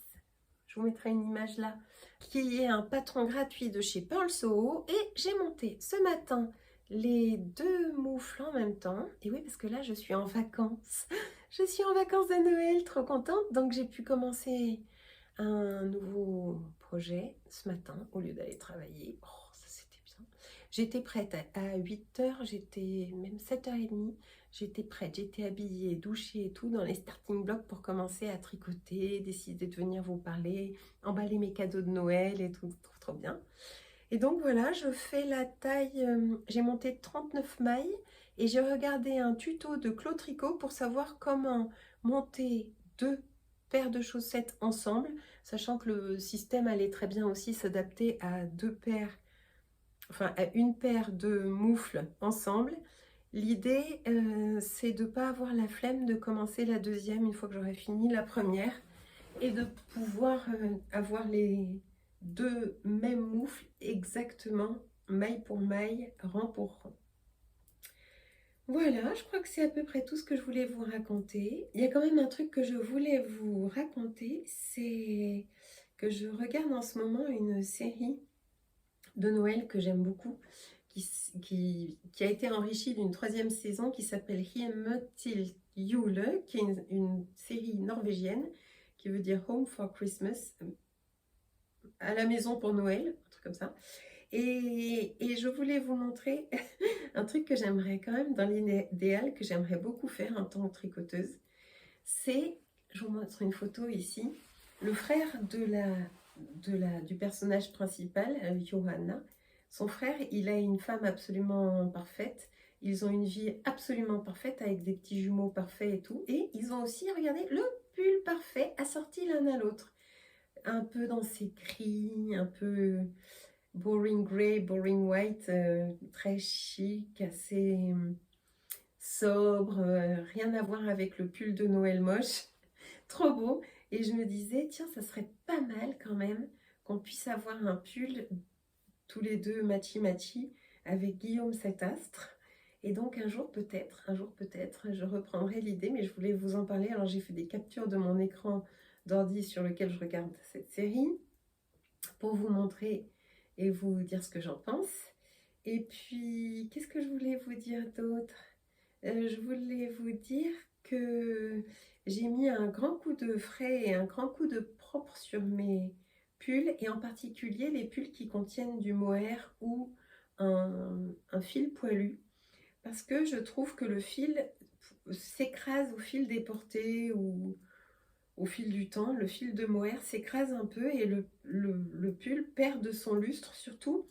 je vous mettrai une image là, qui est un patron gratuit de chez Pearl Soho, et j'ai monté ce matin les deux moufles en même temps. Et oui, parce que là je suis en vacances, je suis en vacances de Noël, trop contente, donc j'ai pu commencer un nouveau projet ce matin au lieu d'aller travailler. Oh, ça c'était bien. J'étais prête à 8h, j'étais même 7h30. j'étais prête, j'étais habillée, douchée et tout dans les starting blocks pour commencer à tricoter, décider de venir vous parler, emballer mes cadeaux de Noël et tout, trop trop bien. Et donc voilà, je fais la taille, j'ai monté 39 mailles et j'ai regardé un tuto de Claude Tricot pour savoir comment monter 2 paires de chaussettes ensemble, sachant que le système allait très bien aussi s'adapter à 2 paires, enfin à une paire de moufles ensemble. L'idée, c'est de ne pas avoir la flemme de commencer la deuxième une fois que j'aurai fini la première et de pouvoir avoir les 2 mêmes moufles exactement, maille pour maille, rang pour rang. Voilà, je crois que c'est à peu près tout ce que je voulais vous raconter. Il y a quand même un truc que je voulais vous raconter, c'est que je regarde en ce moment une série de Noël que j'aime beaucoup, qui a été enrichie d'une 3e saison qui s'appelle Hjemme til Jule, qui est une série norvégienne qui veut dire Home for Christmas, à la maison pour Noël, un truc comme ça. Et je voulais vous montrer un truc que j'aimerais quand même, dans l'idéal, que j'aimerais beaucoup faire en tant que tricoteuse. C'est, je vous montre une photo ici, le frère du personnage principal, Johanna. Son frère, il a une femme absolument parfaite. Ils ont une vie absolument parfaite avec des petits jumeaux parfaits et tout. Et ils ont aussi, regardez, le pull parfait assorti l'un à l'autre. Un peu dans ses gris, un peu boring grey, boring white, très chic, assez sobre, rien à voir avec le pull de Noël moche, trop beau. Et je me disais, tiens, ça serait pas mal quand même qu'on puisse avoir un pull tous les deux matchy avec Guillaume cet astre. Et donc un jour peut-être, je reprendrai l'idée, mais je voulais vous en parler. Alors j'ai fait des captures de mon écran d'ordi sur lequel je regarde cette série pour vous montrer et vous dire ce que j'en pense. Et puis, qu'est-ce que je voulais vous dire d'autre? Je voulais vous dire que j'ai mis un grand coup de frais et un grand coup de propre sur mes pulls, et en particulier les pulls qui contiennent du mohair ou un fil poilu, parce que je trouve que le fil s'écrase au fil des portées ou au fil du temps. Le fil de mohair s'écrase un peu et le pull perd de son lustre, surtout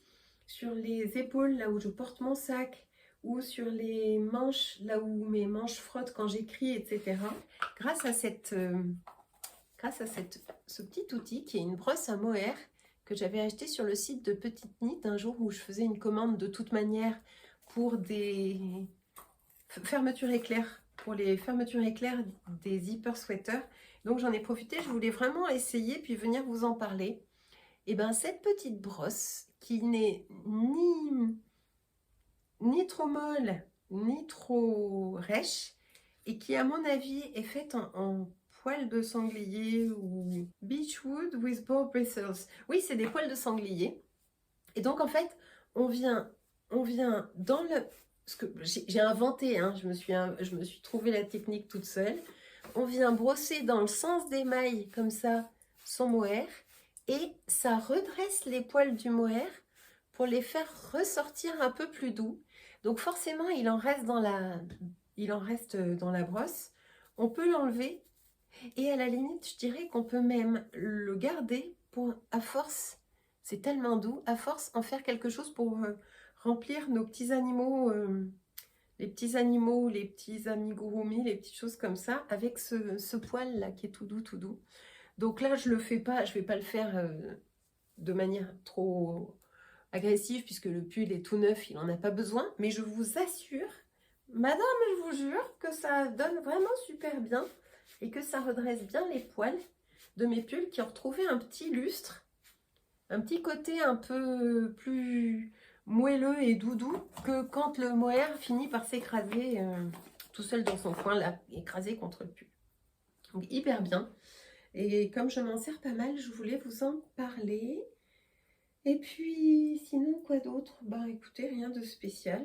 sur les épaules, là où je porte mon sac, ou sur les manches, là où mes manches frottent quand j'écris, etc. Grâce à ce petit outil qui est une brosse à mohair que j'avais acheté sur le site de Petite Knit un jour où je faisais une commande de toute manière pour des fermetures éclairs, pour les fermetures éclairs des zipper sweaters. Donc j'en ai profité, je voulais vraiment essayer puis venir vous en parler. Et bien cette petite brosse qui n'est ni trop molle ni trop rêche et qui à mon avis est faite en poils de sanglier ou beechwood with boar bristles. Oui, c'est des poils de sanglier. Et donc en fait on vient dans le... Ce que j'ai inventé, hein, je me suis trouvé la technique toute seule. On vient brosser dans le sens des mailles comme ça son mohair et ça redresse les poils du mohair pour les faire ressortir un peu plus doux. Donc forcément il en reste dans la brosse. On peut l'enlever et à la limite je dirais qu'on peut même le garder pour, à force, c'est tellement doux, à force en faire quelque chose pour remplir nos petits animaux, les petits amigurumi, les petites choses comme ça, avec ce poil là qui est tout doux. Donc là je le fais pas, je vais pas le faire de manière trop agressive puisque le pull est tout neuf, il en a pas besoin, mais je vous assure, madame, je vous jure que ça donne vraiment super bien et que ça redresse bien les poils de mes pulls qui ont retrouvé un petit lustre, un petit côté un peu plus moelleux et doudou que quand le mohair finit par s'écraser tout seul dans son coin là, écrasé contre le pull. Donc hyper bien. Et comme je m'en sers pas mal, je voulais vous en parler. Et puis sinon quoi d'autre? Bah écoutez, rien de spécial.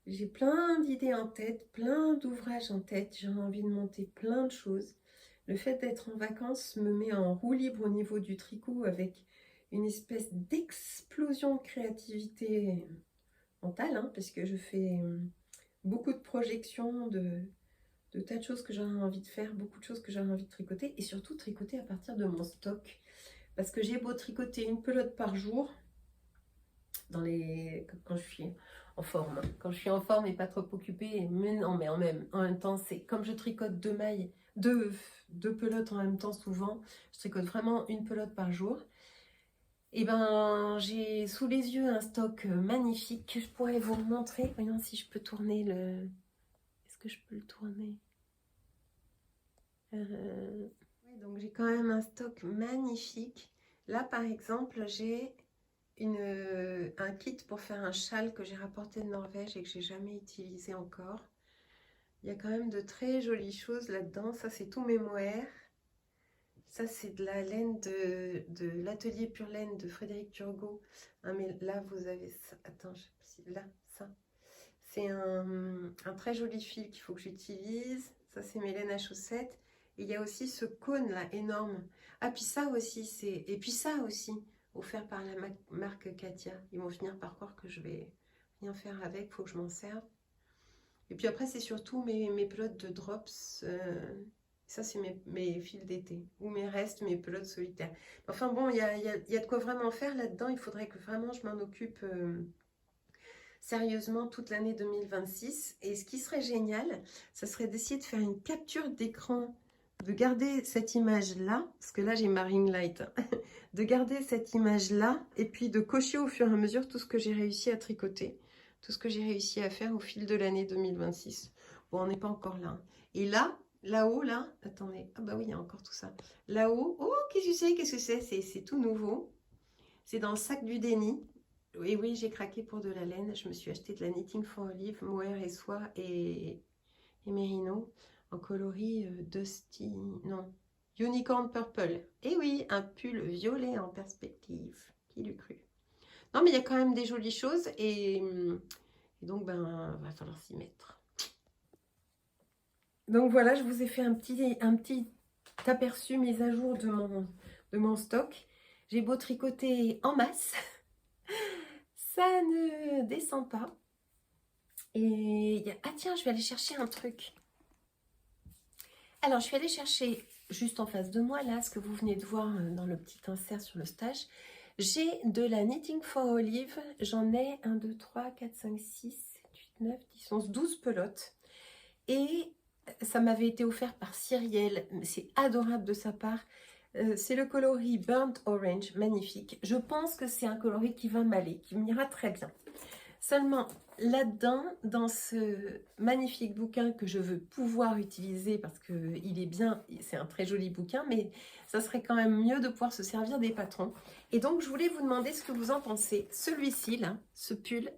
J'ai plein d'idées en tête, plein d'ouvrages en tête. J'ai envie de monter plein de choses. Le fait d'être en vacances me met en roue libre au niveau du tricot avec une espèce d'explosion de créativité mentale, hein, parce que je fais beaucoup de projections, de tas de choses que j'aurais envie de faire, beaucoup de choses que j'aurais envie de tricoter, et surtout tricoter à partir de mon stock. Parce que j'ai beau tricoter une pelote par jour, quand je suis en forme. Quand je suis en forme et pas trop occupée, mais non, mais en même temps, c'est comme je tricote deux pelotes en même temps souvent, je tricote vraiment une pelote par jour. Et ben, j'ai sous les yeux un stock magnifique que je pourrais vous montrer. Voyons si je peux tourner le... Est-ce que je peux le tourner? Ouais, donc j'ai quand même un stock magnifique. Là, par exemple, j'ai un kit pour faire un châle que j'ai rapporté de Norvège et que j'ai jamais utilisé encore. Il y a quand même de très jolies choses là-dedans. Ça, c'est tous mes mohair. Ça, c'est de la laine de l'atelier Pure Laine de Frédéric Turgot. Ah, mais là, vous avez ça. Attends, je sais pas si... Là, ça. C'est un très joli fil qu'il faut que j'utilise. Ça, c'est mes laines à chaussettes. Et il y a aussi ce cône là, énorme. Ah, puis ça aussi, c'est... Et puis ça aussi, offert par la marque Katia. Ils vont finir par croire que je vais rien faire avec. Il faut que je m'en serve. Et puis après, c'est surtout mes pelotes de drops. Ça, c'est mes fils d'été. Ou mes restes, mes pelotes solitaires. Enfin bon, il y a de quoi vraiment faire là-dedans. Il faudrait que vraiment je m'en occupe sérieusement toute l'année 2026. Et ce qui serait génial, ça serait d'essayer de faire une capture d'écran, de garder cette image-là, parce que là, j'ai ma ring light, hein, de garder cette image-là, et puis de cocher au fur et à mesure tout ce que j'ai réussi à tricoter, tout ce que j'ai réussi à faire au fil de l'année 2026. Bon, on n'est pas encore là. Et là, là-haut, là, attendez, ah bah oui, il y a encore tout ça. Là-haut, oh, qu'est-ce que c'est? Qu'est-ce que c'est? C'est tout nouveau. C'est dans le sac du déni. Et oui, j'ai craqué pour de la laine. Je me suis acheté de la Knitting for Olive, mohair et soie et mérino en coloris Dusty, non, Unicorn Purple. Et oui, un pull violet en perspective. Qui l'eût cru? Non, mais il y a quand même des jolies choses et donc, ben, va falloir s'y mettre. Donc voilà, je vous ai fait un petit aperçu, mise à jour de mon stock. J'ai beau tricoter en masse, ça ne descend pas. Et ah tiens, je vais aller chercher un truc. Alors, je suis allée chercher juste en face de moi, là, ce que vous venez de voir dans le petit insert sur le stage. J'ai de la Knitting for Olive. J'en ai 1, 2, 3, 4, 5, 6, 7, 8, 9, 10, 11, 12 pelotes. Et ça m'avait été offert par Cyrielle. C'est adorable de sa part. C'est le coloris Burnt Orange, magnifique. Je pense que c'est un coloris qui va m'aller, qui m'ira très bien. Seulement, là-dedans, dans ce magnifique bouquin que je veux pouvoir utiliser parce qu'il est bien, c'est un très joli bouquin, mais ça serait quand même mieux de pouvoir se servir des patrons. Et donc, je voulais vous demander ce que vous en pensez. Celui-ci, là, ce pull,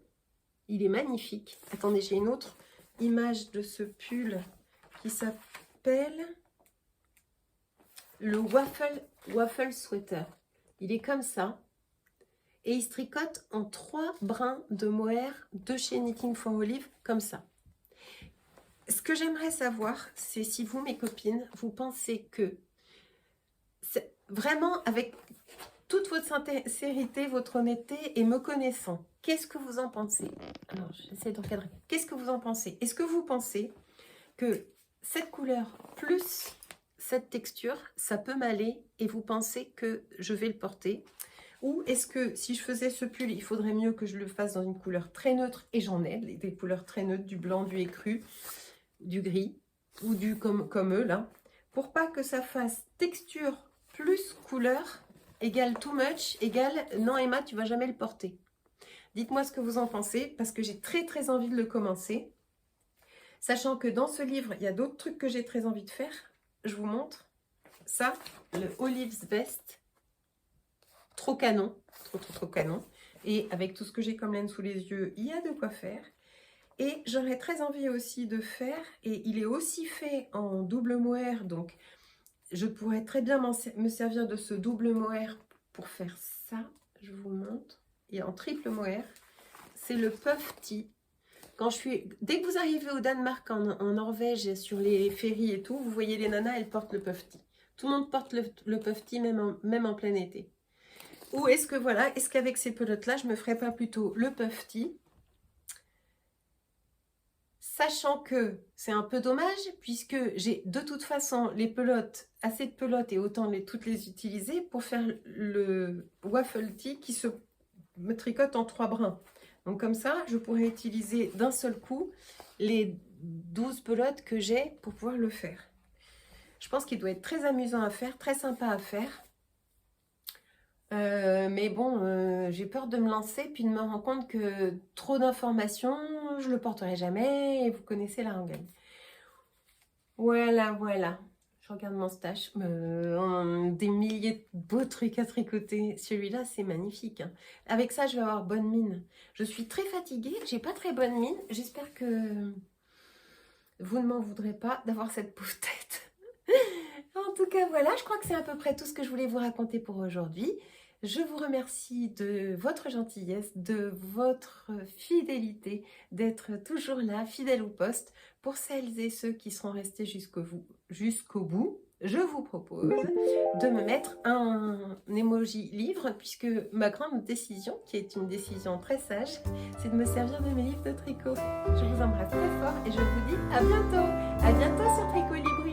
il est magnifique. Attendez, j'ai une autre image de ce pull qui s'appelle le Waffle Sweater. Il est comme ça. Et il se tricote en 3 brins de mohair de chez Knitting for Olive, comme ça. Ce que j'aimerais savoir, c'est si vous, mes copines, vous pensez que, vraiment avec toute votre sincérité, votre honnêteté et me connaissant, qu'est-ce que vous en pensez? Alors, j'essaie de recadrer. Qu'est-ce que vous en pensez? Est-ce que vous pensez que cette couleur plus cette texture, ça peut m'aller et vous pensez que je vais le porter? Ou est-ce que si je faisais ce pull, il faudrait mieux que je le fasse dans une couleur très neutre, et j'en ai des couleurs très neutres, du blanc, du écru, du gris, ou du comme eux là, pour pas que ça fasse texture plus couleur égale too much, égale non Emma, tu vas jamais le porter. Dites-moi ce que vous en pensez, parce que j'ai très envie de le commencer. Sachant que dans ce livre, il y a d'autres trucs que j'ai très envie de faire. Je vous montre. Ça, le Olive's Vest. Trop canon, trop canon. Et avec tout ce que j'ai comme laine sous les yeux, il y a de quoi faire. Et j'aurais très envie aussi de faire, et il est aussi fait en double mohair, donc je pourrais très bien me servir de ce double mohair pour faire ça. Je vous montre. Et en triple mohair, c'est le Puff Tee. Dès que vous arrivez au Danemark, en Norvège, sur les ferries et tout, vous voyez les nanas, elles portent le Puff Tee. Tout le monde porte le Puff Tee, même en plein été. Ou est-ce que voilà, est-ce qu'avec ces pelotes-là, je me ferais pas plutôt le Puff Tee, Sachant que c'est un peu dommage puisque j'ai de toute façon les pelotes, assez de pelotes et autant toutes les utiliser pour faire le waffle tee qui se tricote en 3 brins. Donc comme ça, je pourrais utiliser d'un seul coup les 12 pelotes que j'ai pour pouvoir le faire. Je pense qu'il doit être très amusant à faire, très sympa à faire. Mais bon, j'ai peur de me lancer puis de me rendre compte que trop d'informations, je le porterai jamais et vous connaissez la rengaine. Voilà, voilà. Je regarde mon stash. Des milliers de beaux trucs à tricoter. Celui-là, c'est magnifique, hein. Avec ça, je vais avoir bonne mine. Je suis très fatiguée, j'ai pas très bonne mine. J'espère que vous ne m'en voudrez pas d'avoir cette pauvre tête. En tout cas, voilà, je crois que c'est à peu près tout ce que je voulais vous raconter pour aujourd'hui. Je vous remercie de votre gentillesse, de votre fidélité, d'être toujours là, fidèle au poste. Pour celles et ceux qui seront restés jusqu'au bout, je vous propose de me mettre un emoji livre, puisque ma grande décision, qui est une décision très sage, c'est de me servir de mes livres de tricot. Je vous embrasse très fort et je vous dis à bientôt. À bientôt sur Tricot Libri.